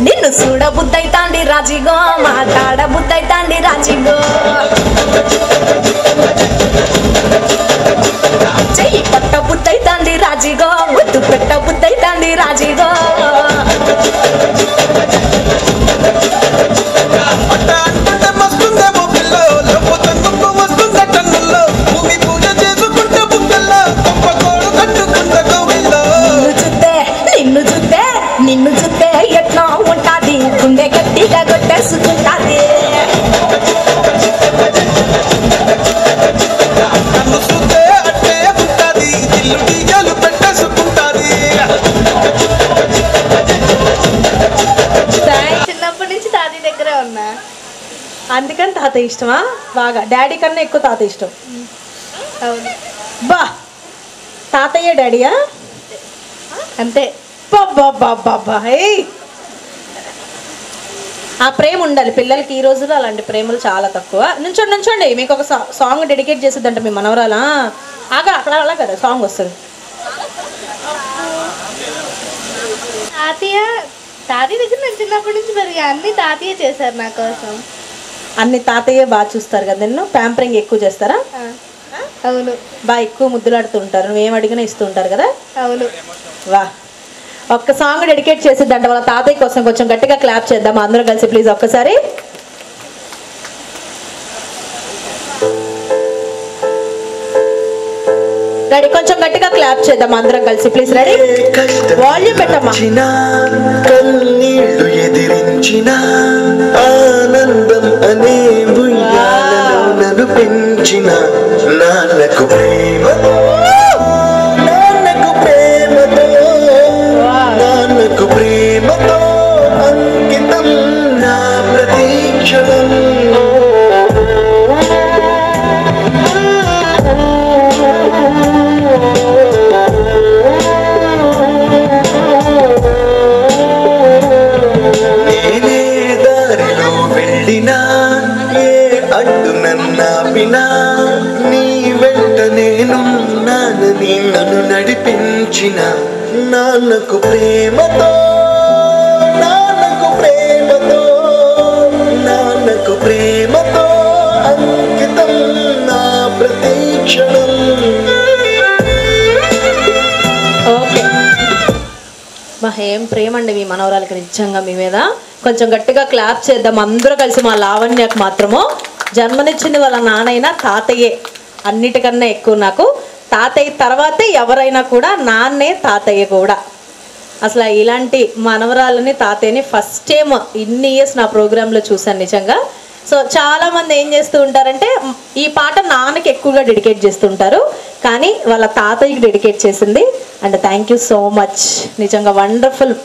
నిన్ను చూడ బుద్ధైతాండి రాజిగో మాట్లాడ బుద్ధైతాండి రాజిగో చెయ్యి పట్ట బుద్ధైతాండి రాజిగో ముద్దు పెట్ట బుద్ధైతాండి రాజిగో నిన్ను చూస్తే నిన్ను చూస్తే ఎట్లా ఉంటాది గుండె గట్టిగా కొట్టేసుకుంటాది చిన్నప్పటి నుంచి తాతయ్య దగ్గరే ఉన్నా అందుకని తాతయ్య ఇష్టమా బాగా డాడీ కన్నా ఎక్కువ తాతయ్య ఇష్టం అవును బా తాతయ్య డాడీయా అంతే బాబా ఆ ప్రేమ ఉండాలి పిల్లలకి ఈ రోజుల్లో అలాంటి ప్రేమలు చాలా తక్కువ నుంచోండి నుంచోండి మీకు ఒక సాంగ్ డెడికేట్ చేసేదంట మీ మనవరాలా ఆగా అక్కడ అలా కదా సాంగ్ వస్తుంది తాతయ్య తాతయ్య దగ్గర నేను చిన్నప్పటి నుంచి పెరిగా అన్ని తాతయ్య చేశారు నా కోసం అన్ని తాతయ్య బాగా చూస్తారు కదా నిన్ను ప్యాంపరింగ్ ఎక్కువ చేస్తారా అవును. బాగా ఎక్కువ ముద్దులాడుతుంటారు, నువ్వేం అడిగినా ఇస్తుంటారు కదా. అవును. వా, ఒక్క సాంగ్ డెడికేట్ చేసిద్దంట వాళ్ళ తాతయ్య కోసం. కొంచెం గట్టిగా క్లాప్ చేద్దాం అందరం కలిసి ప్లీజ్ ఒక్కసారి. రెడీ, కొంచెం గట్టిగా క్లాప్ చేద్దాం అందరం కలిసి ప్లీజ్. రెడీ, వాల్యూమ్ పెట్టమ్మా. కన్నీళ్లు ఎదిరించిన ఆనందం అనే ఉయ్యాలలో నన్ను పెంచిన నాన్నకు ప్రేమతో, నాన్నకు ప్రేమతో, నాన్నకు ప్రేమతో అంకితం నా ప్రతీక్షణం. నేనే దారిలో వెళ్ళినా ఏ అడ్డు నన్నాపినా నీ వెంట నేనున్నానని నన్ను నడిపించిన నాన్నకు ప్రేమతో, నాన్నకు ప్రేమతో, నాన్నకు ప్రేమతో అంకితం నా ప్రతీక్షణం. ఓకే, మా ఏం ప్రేమ అండి మీ మనవరాలకి నిజంగా మీ మీద. కొంచెం గట్టిగా క్లాప్ చేద్దాం అందరూ కలిసి. మా లావణ్యకు మాత్రము జన్మనిచ్చింది వాళ్ళ నాన్నైనా తాతయ్యే అన్నిటికన్నా ఎక్కువ. నాకు తాతయ్య తర్వాతే ఎవరైనా కూడా నాన్నే తాతయ్య కూడా. అసలు ఇలాంటి మనవరాలని తాతయ్యని ఫస్ట్ టైం ఇన్ని ఇయర్స్ నా ప్రోగ్రాంలో చూశాను నిజంగా. సో చాలామంది ఏం చేస్తూ ఉంటారంటే ఈ పాట నాన్నకి ఎక్కువగా డెడికేట్ చేస్తుంటారు, కానీ వాళ్ళ తాతయ్యకి డెడికేట్ చేసింది. And thank you so much, నిజంగా వండర్ఫుల్.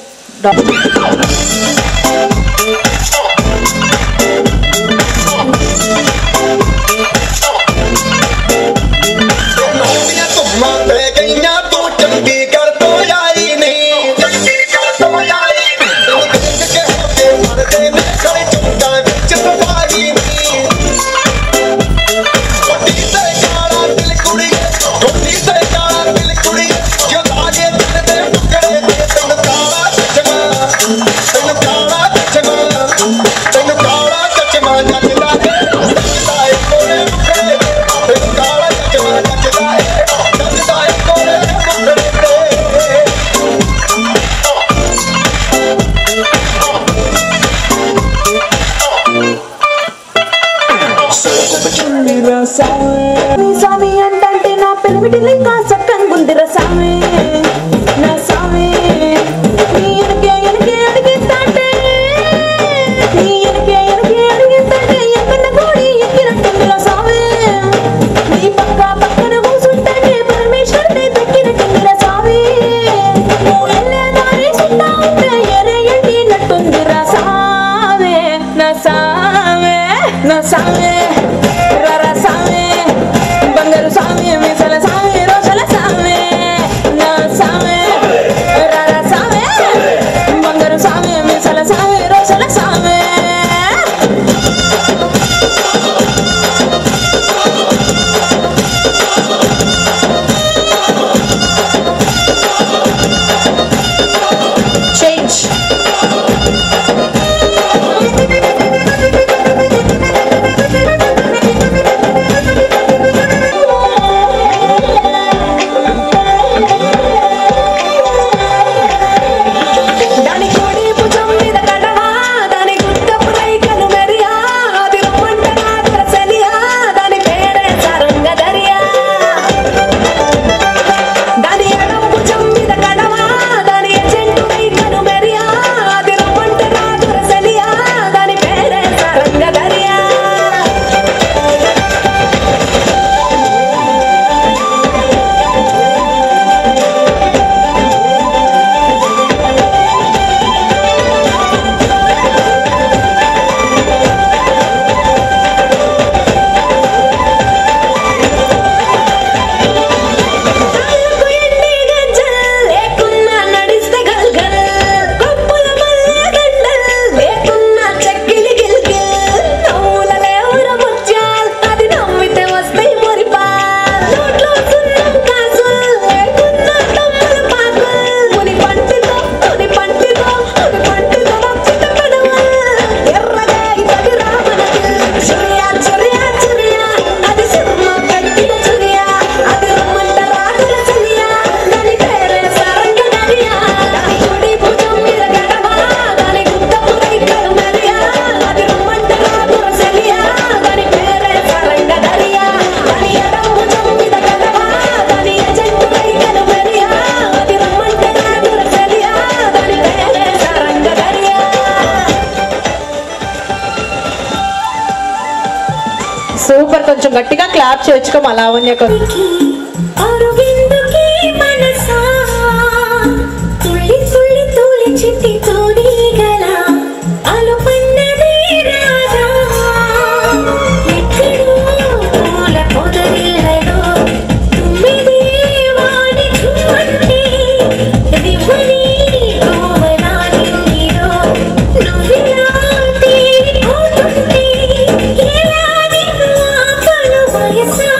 Thank you. క్లాప్ చేయొచ్చుకో మా లావణ్య అరుగిందుకే మనసా తుళ్ళి తుళ్ళి తులి చిట్టి తోడిగల అలుపన్నదే రాధా ఎక్కడో పూల పొదరిల్లలో తుమ్మిదే వాడి చుమ్మంటే దివ్వని గోవలా నింగిలో నువ్విలా తేలిపోతుంటే ఎలాది ఆపలు వయసా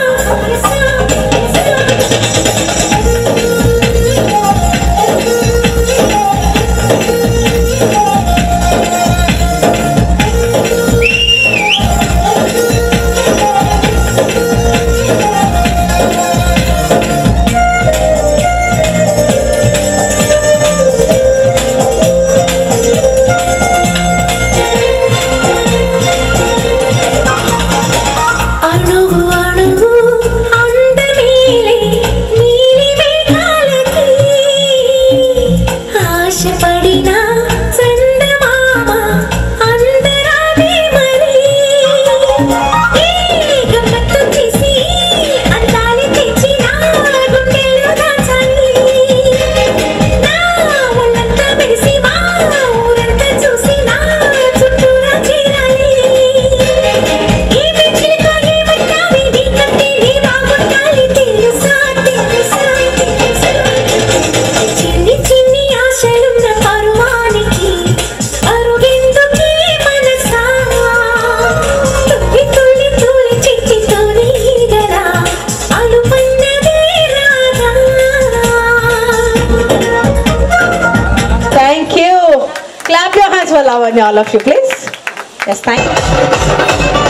Lavanya, all of you, please. Yes, thank you.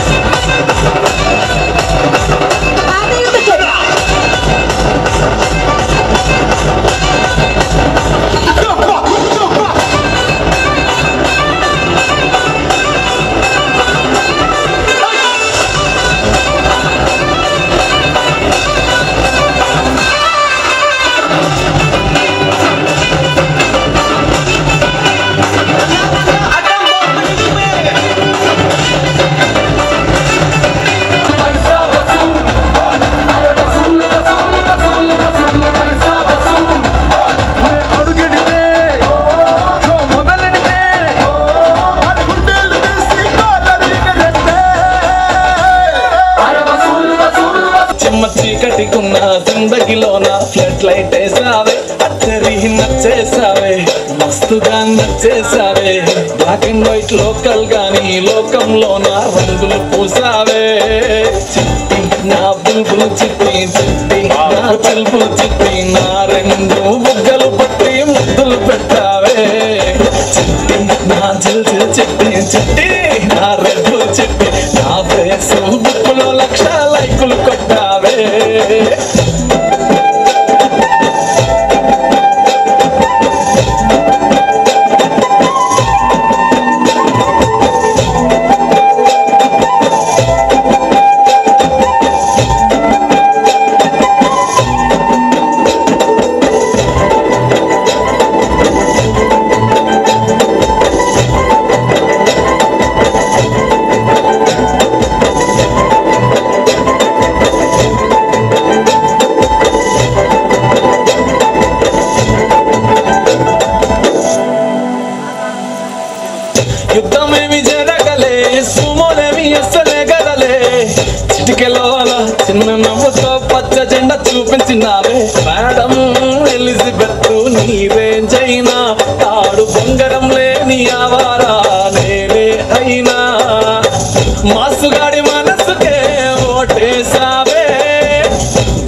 చీకటికున్న జిందగిలోన ఫ్లడ్ లైట్ వేసావే అచ్చరి నచ్చేసావే మస్తుగా నచ్చేసావే బ్లాక్ అండ్ వైట్ లోకల్ గాని లోకంలోన రంగులు పూసావే చిట్టి నా బుల్బుల్ చిట్టి చిట్టి నా చిల్బుల్ చిట్టి నా రెండు బుగ్గలు పట్టి ముద్దులు పెట్టావే చిట్టి నా జిల్ జిల్ చిట్టి చిట్టి నా రెడ్లు చిట్టి నా ఫేసు బుక్కులో 1,00,000 లైకులు కొట్టావే యుద్ధమేమి జరగలే సుమోలేమి అసలే గదలే చిటికెలో అలా చిన్న నవ్వుతో పచ్చ జెండా చూపించినావే మేడం ఎలిజబెత్ నీ రేంజ్ అయినా తాడు బంగారం లేని ఆవారా నేనే అయినా మాసుగాడి మనసుకే ఓటేసావే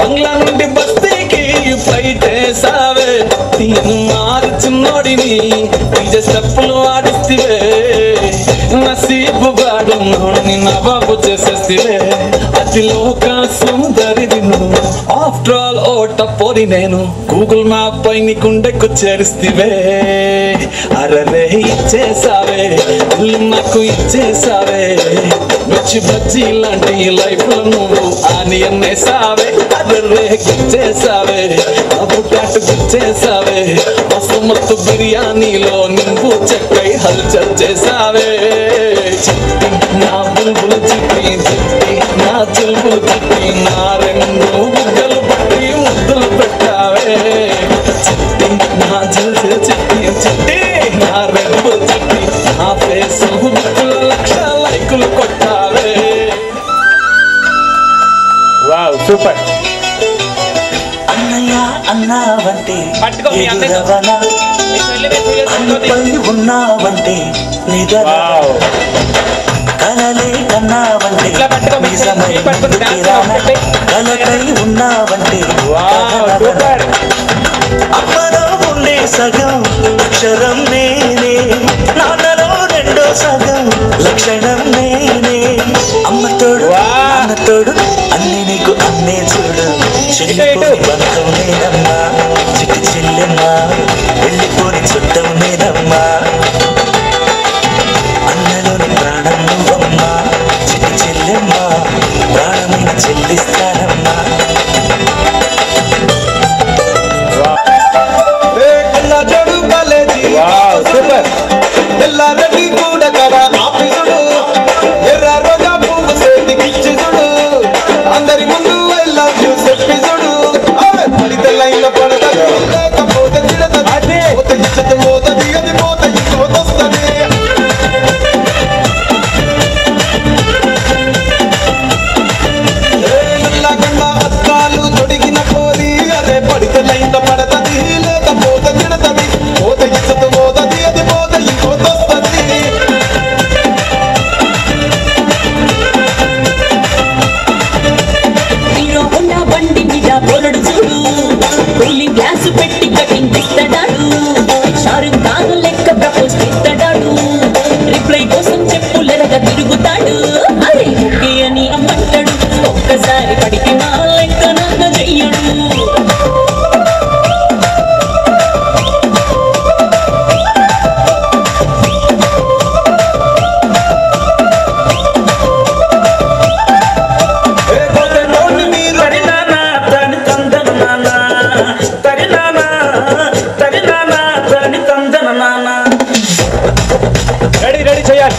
బంగ్లా నుండి బస్తీకి ఫ్లైట్ వేసావే నేను మార్చిన్నోడిని నిజ స్టెప్పులు ఆడిస్తే నసీబు గాడు నోడిని నవాబు చేసేస్తే అతిలోక సుందరిది నువ్వు ఆఫ్టర్ ఆల్ ఓ టపోరి నేను గూగుల్ మ్యాప్ పై నీ గుండెకు చేరిస్తే అరరే ఇచ్చేసావే ఇల్లు నాకు ఇచ్చేసావే మిర్చి బజ్జీ లాంటి లైఫ్ లో నువ్వు ఆనియన్ వేసావే అదర్రే గుచ్చేసావే పొటాటు గుచ్చేసావే మస్తు బిర్యానీలో నింపు చెక్కై హల్చల్ చేసావే చిట్టి నా బుల్బుల్ చిట్టి చిట్టి నా చుల్బుల్ చిట్టి నా రెండు బుగ్గలు పట్టి ముద్దులు పెట్టావే చిట్టి నా జల్జల్ చిట్టి చిట్టి నా రెండు చిట్టి నా ఫేస్ బుక్కుల లక్ష లైకులు కొట్టావే. Wow super. అన్నయ్య అన్నావంటే ఎదురవనా, అన్నపై ఉన్నావంటే నిదర, కలలే కన్నావంటే నిజమై కలకై ఉన్నావంటే అమ్మలో ఉండే సగం అక్షరం నేనే, నాన్నలో రెండో సగం లక్షణం నేనే. అమ్మతోడు నాన్నతోడు అన్ని నీకు అన్నే చూడు, చెల్లిపోని బంధం నేనమ్మా, చిట్టి చెల్లెమ్మా, వెళ్ళిపోని చుట్టం నేనమ్మా. అన్నలోని ప్రాణం నువ్వమ్మా, చిట్టి చెల్లెమ్మా, ప్రాణమైన చెల్లిస్తానమ్మా. ఎల్లారెడ్డి కూడా కదా ఆఫీసుడు, ఎర్ర రోజా పువ్వు చేతికిచ్చుడు, అందరి ముందు వెళ్ళా చెప్పిసుడు, పడితే లైన్లో పడతాడు లేకపోతే తిడతది, పోత ఇచ్చత పోతది, అది పోత ఇంకోతొస్తది. ఎల్లగండా అద్దాలు తొడిగిన పోలి, అదే పడితే లైన్లో పడతది లేకపోతే తిడతది, పోత ఇచ్చత పోతది, అది పోత ఇంకోతొస్తది. హీరో హోండా బండి మీద బోలడు చూడు, కూలింగ్ గ్లాసు పెట్టి కటింగ్ ఇస్తాడాడు, షారుఖ్ ఖాన్ లెక్క ప్రపోజ్ చేస్తాడాడు, రిప్లై కోసం చెప్పులెరగా తిరుగుతాడు, అరే ఓకే అని అమ్మంటాడు, ఒక్కసారి పడికి మా లెక్క నాన్న చెయ్యడు. రెడీ రెడీ చేయాలి.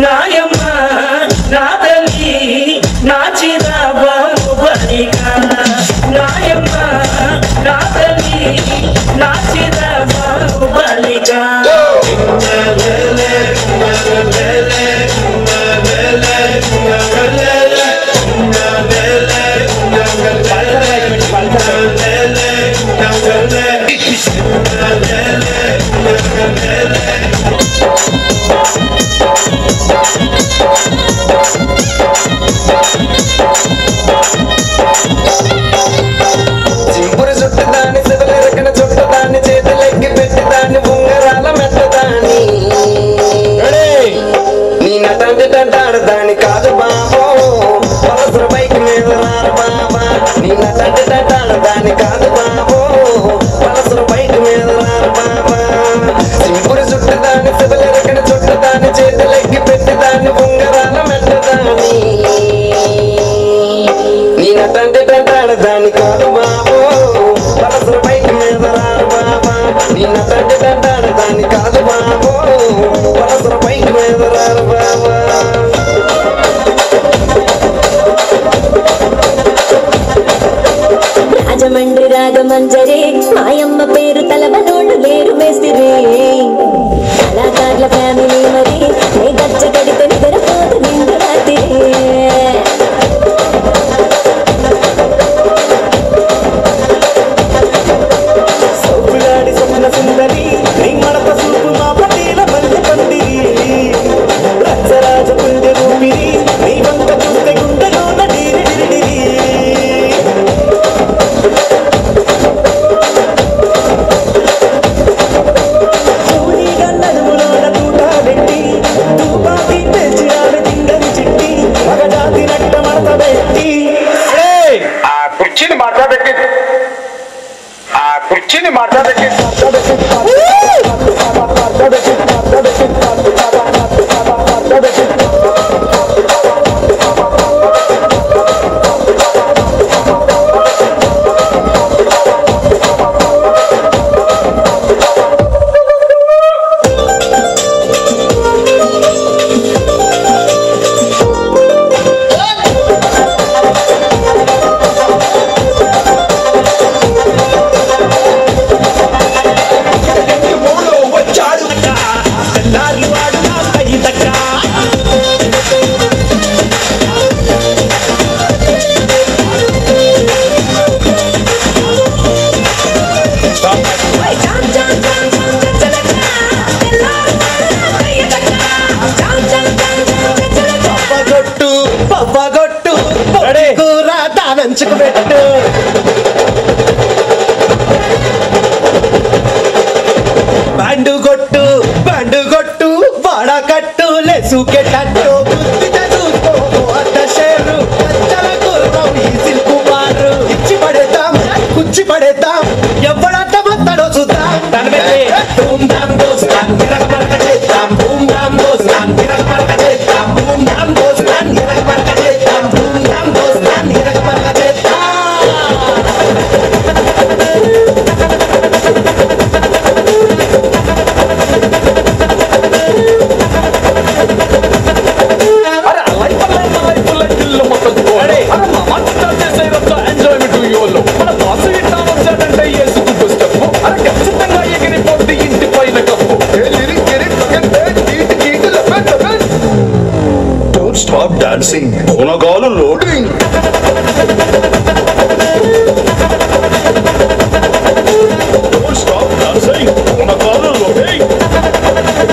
నాయమ్మ నా తల్లి నా చిరాబాబు బలికా, నాయమ్మ నా తల్లి నా చిరాబాబు బలికా. చింపురు చుట్టదాన్ని సివలెరకన చుట్టదాన్ని చేతులెక్కి పెట్టిదాన్ని ఉంగరాల మెట్టదాన్ని నీ నటంటి తంటాడదాన్ని కాదు బాబో, పలసర బైక్ మీద రారు బాబా, నీ నటంటి తంటాడదాన్ని కాదు బాబో, పలసర బైక్ మీద రారు బాబా. చింపురు చుట్టదాన్ని సివలెరకన చుట్టదాన్ని చేతులెక్కి పెట్టిదాన్ని ఉంగరాల మెట్టదాన్ని నీ నటంటి తంటాడదాన్ని కాదు బాబో, పలసర బైక్ మీద రారు బాబా, నీ నటంటి తంటాడదాన్ని కాదు బాబో, పలసర బైక్ మీద రారు బాబా. రాజమండ్రి రాగమంజరే మాయమ్మ పేరు తలవనోళ్ళు లేరు మేస్తిరే, కళాకారుల ఫ్యామిలీ మరి నే గజ్జ కడితే నిద్రపోదు నిండు రాత్రి. సౌకులాడి స్వప్న సుందరి నీ మడత చూపు మా పటీల మల్లె పందిరి, రచ్చరాజ పుంజ రూపిరి నీ వంక చూస్తే గుండెలోన డీరి డిరి డిరి. లంచ్కు పెట్టు. బ్యాండు కొట్టు వాడకట్టు లేసుకెటట్టు బుద్ధిగా చూసుకో అర్ధ షేరు కచ్చల కుర్రం ఈ సిల్కు మారు ఇచ్చి పడేద్దాం కుచ్చి పడేద్దాం ఎవడంట మొత్తడో చూద్దాం. ధూమ్ ధామ్ దోస్తాన్ విరగమరక చేద్దాం. ధూమ్ ధామ్ దోస్తాన్ విరగమరక చేద్దాం. ధూమ్ ధామ్ దోస్తాన్ విరగమరక చేద్దాం. ధూమ్ ధామ్ దోస్తాన్ విరగమరక చేద్దాం. Stop dancing. Onagalu loading. Don't stop dancing. Onagalu loading.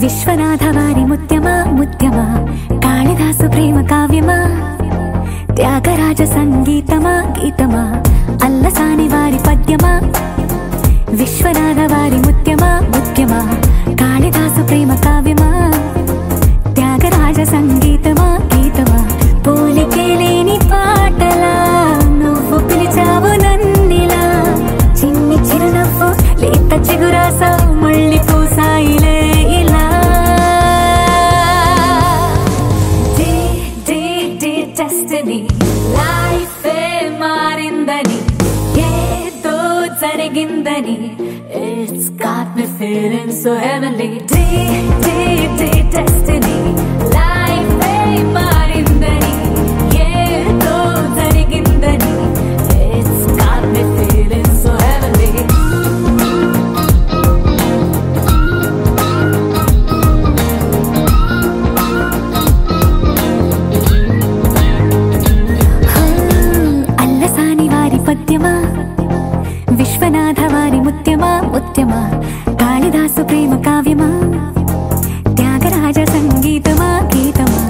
Viswanatha వారి ముత్యమా ముత్యమా కాళిదాసు ప్రేమ కావ్యమా త్యాగరాజ సంగీతమా గీతమా అల్లసాని వారి పద్యమా విశ్వనాథ వారి ముత్యమా ముత్యమా కాళిదాసు ప్రేమ కావ్యమా త్యాగరాజ సంగీతమా గీతమా పోలికే లేని పాటలా నువ్వు పిలిచావు నన్నిలా చిన్ని చిరునవ్వు లేత చిగురాసావు మళ్ళీ పూసాయిలే ఇలా డెస్టినీ లైఫ్ మారిందని ఏదో జరిగిందని It's got me feeling so heavenly destiny life మారిందని ఏదో జరిగిందని It's got me feeling so heavenly Allasani వారి పద్యమా విశ్వనాథ వారి ముత్యమా ముత్యమా కాళిదాసు ప్రేమ కావ్యమా త్యాగరాజ సంగీతమా గీతమా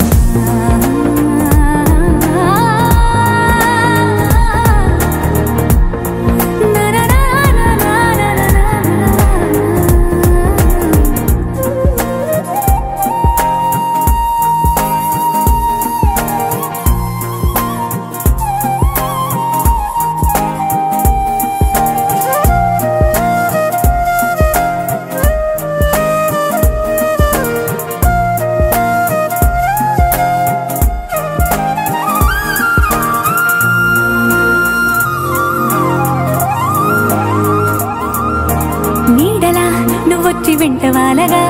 వచ్చి వెంటవాలగా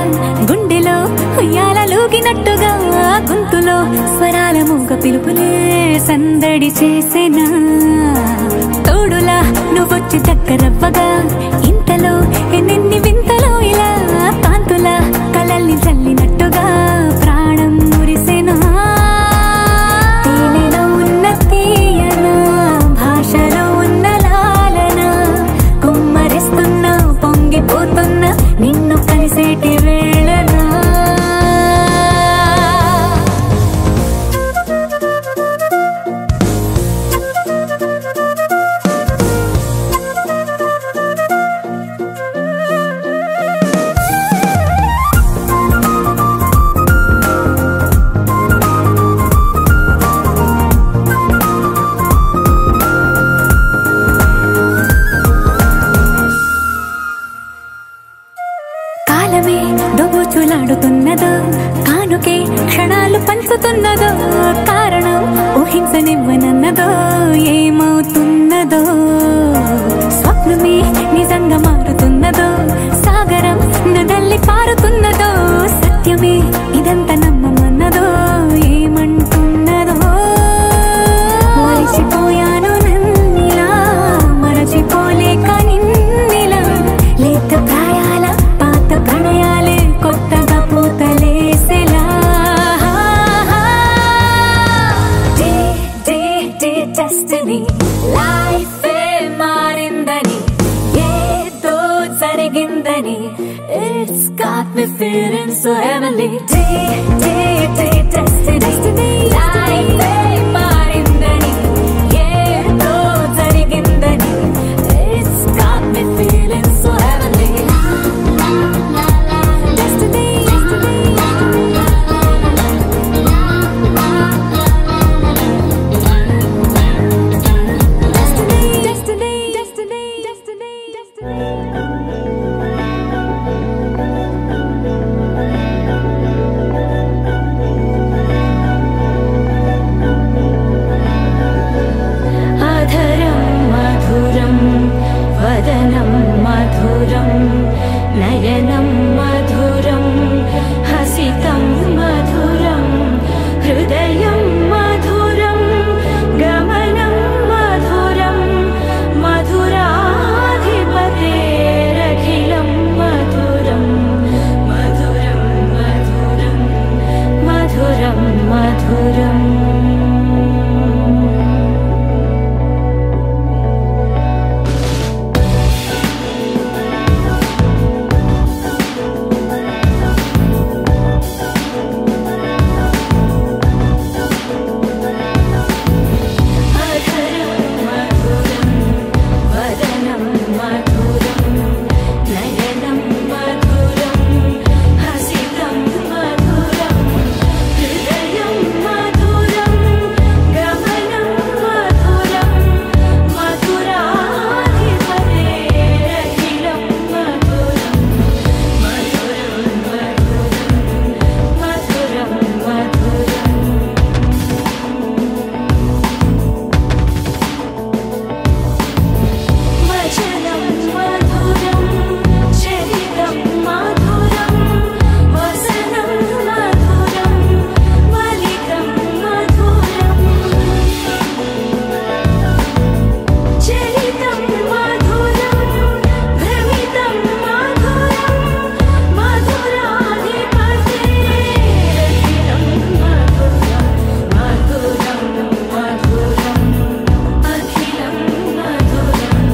గుండెలో ఉయ్యాలలోగినట్టుగా గొంతులో స్వరాల మూగ పిలుపులే సందడి చేసేనా తోడులా నువ్వొచ్చి దగ్గరవ్వగా ఇంతలో ఎన్నెన్ని వింతలో ఇలా కాంతుల కలల్ని చల్లినట్టుగా ప్రాణం మురిసేనా తేనెలో ఉన్న తీయనా ప్రాణాలు పంచుతున్నదో కారణం ఊహించనివ్వనన్నదో ఏమవుతున్నదో స్వప్నమే నిజంగా మారుతున్నదో సాగరం నదల్లి పారుతున్నదో సత్యమే ఇదంతా నమ్మమన్నదో ఏమంటున్నదో మరిచిపోయాను నన్నిలా మరచిపోలేక నిన్నిలా లేత ప్రాయాల పాత ప్రణయాలే కొత్తగా పూతలేసేలా డెస్టినీ లైఫ్ మారిందని ఏదో జరిగిందని It's got me feeling so heavenly destiny life మారిందని ఏదో జరిగిందని It's got me feeling so heavenly destiny అధరం మధురం వదనం మధురం నయనం మధురం హసితం మధురం హృదయం మధురం గమనం మధురం మధురాధిపతేరఖిలం మధురం మధురం మధురం మధురం మధురం అధరం మధురం వదనం మధురం నయనం మధురం హసితం మధురం హృదయం మధురం గమనం మధురం మధురాధిపతేరఖిలం మధురం మధురం మధురం మధురం వచనం మధురం చరితం మధురం వసనం మధురం మలికం మధురం చరితం మధురం భ్రమితం మధురం మధురాధిపతేరఖిలం మధురం మధురం మధురం అఖిలం మధురం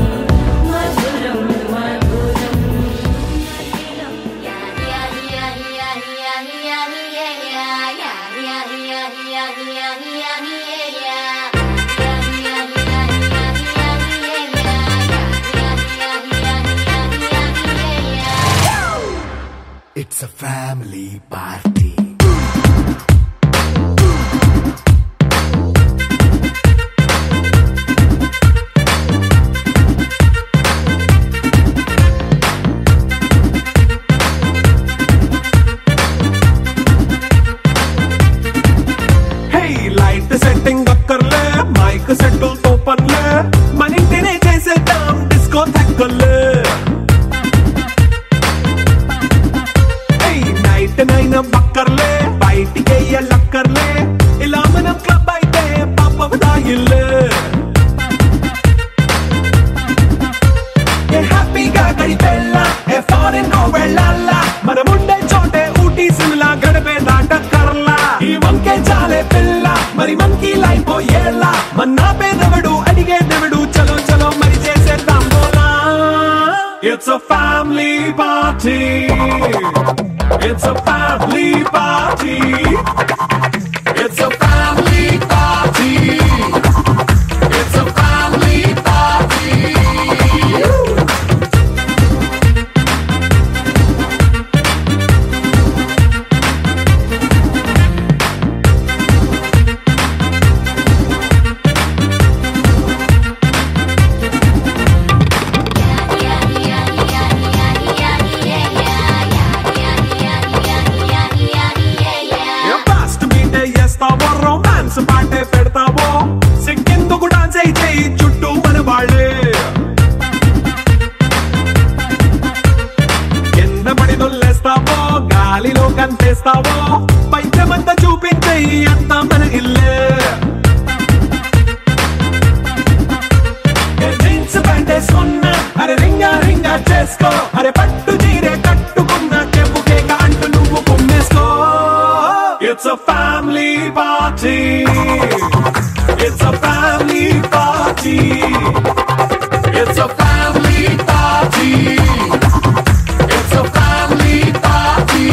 మధురం మధురం It's a family party. Hey, light setting అక్కర్లే మైక్ సెట్టుల్ తో పర్లే మన ఇంటినే చేసేద్దాం డిస్కో థక్కర్లే నైట్ నైన్ బక్కర్లే బయటికి లక్కర్లే ఇలా మనం క్లబ్ అయితే పాపదాయిల్లే హ్యాపీగా గడిపెళ్ళా ఏ ఫారెన్ నో వెళ్ళాలా మనముండే చోటే ఊటీ సిమ్లా గడిపే దాటక్కర్లా ఈ వంకే చాలే పిల్ల మరి మంకీ లైఫ్ ఏళ్ళ మన్నా పేదవడు అడిగేదెవడు చలో చలో మరి చేసేద్దాం బోలా It's a family party. It's a family party. It's a family party. It's a family party. yeah. మన ఇల్లే జీన్స్ ప్యాంట్ వేసుకున్నా అరే రింగా రింగా చేసుకో అరే పట్టు చీరే కట్టుకున్నా చెప్పు కేక అంటూ నువ్వు కుమ్మేసుకో It's a family party It's a family party It's a family party It's a family party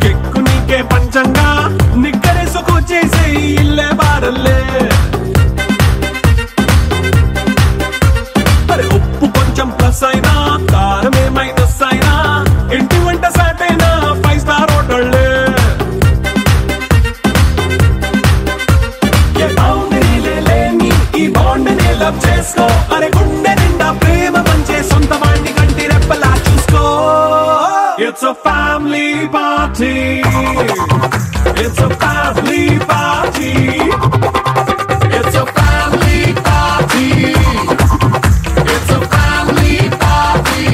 కెక్కు నీకే పంచంగా నిక్కరేసుకు చేసే ఇల్లే బారల్లే మరి ఉప్పు కొంచెం ప్లస్ అయినా కారమే మైనస్ అయినా ఇంటి వంట సాటైనా 5 స్టార్ హోటళ్ళే ఏ బౌండరీలే లేని ఈ బాండ్ని లవ్ చేసుకో అరే గుండె నిండా ప్రేమ పంచే సొంత వాణ్ణి కంటి రెప్పలా చూసుకో It's a family party It's a family party It's a family party It's a family party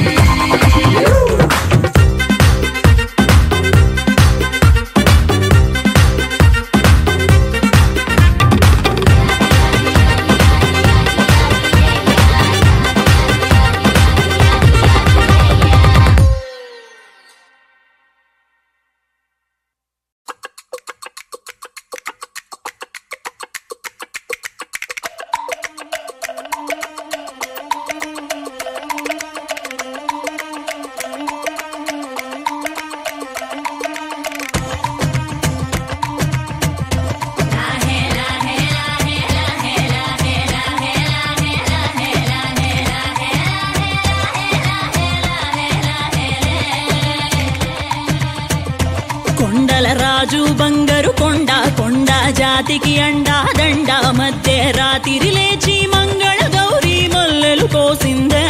కొండల రాజు బంగారు కొండ కొండ జాతికి అండా దండ మధ్య రాత్రి లేచి మంగళ గౌరీ మల్లెలు కోసిందే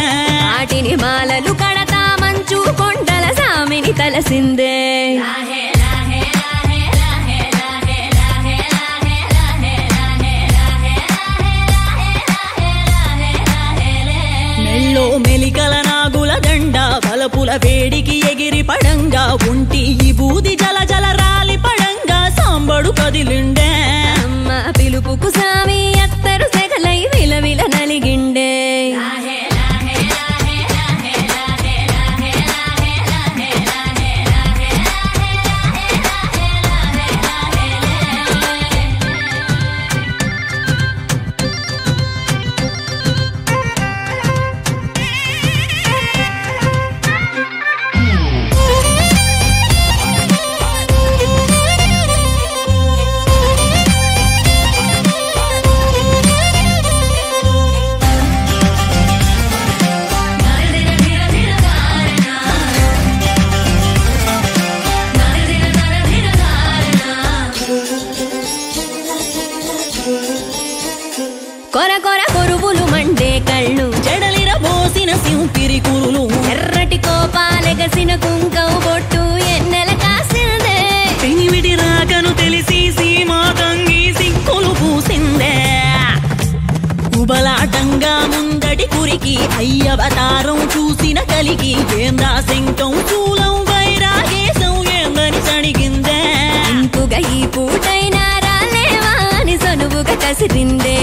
వాటిని మాలలు కడతా మంచు కొండల సామిని తలసిందే మెల్లో మెలికల నాగుల దండ బలపుల వేడికి ఎగిరి పడంగా ఉంటి ఈ బూది జల జల రాలి పడంగా సాంబడు కదిలిండే అమ్మ పిలుపుకు సామి అత్తరు సెగలై విలవిల నలిగిండే కొర కొర కొరువులు మండే కళ్ళు జడలిర పోసిన సింపిరి కురులు ఎర్రటి కోపాలెగసిన కుంకం బొట్టు ఎన్నెల కాసిందే పెనివిడి రాకను తెలిసి సీమా తంగి సిక్కులు పూసిందే కుబలాటంగా ముందటి కురికి అయ్యవతారం చూసిన కలిగి ఏందా శంకం చూలం వైరాగేశం ఏందని సణిగిందే ఇంకుగా ఈ పూటైనా రాలేవా అని సనువుగా కసిరిందే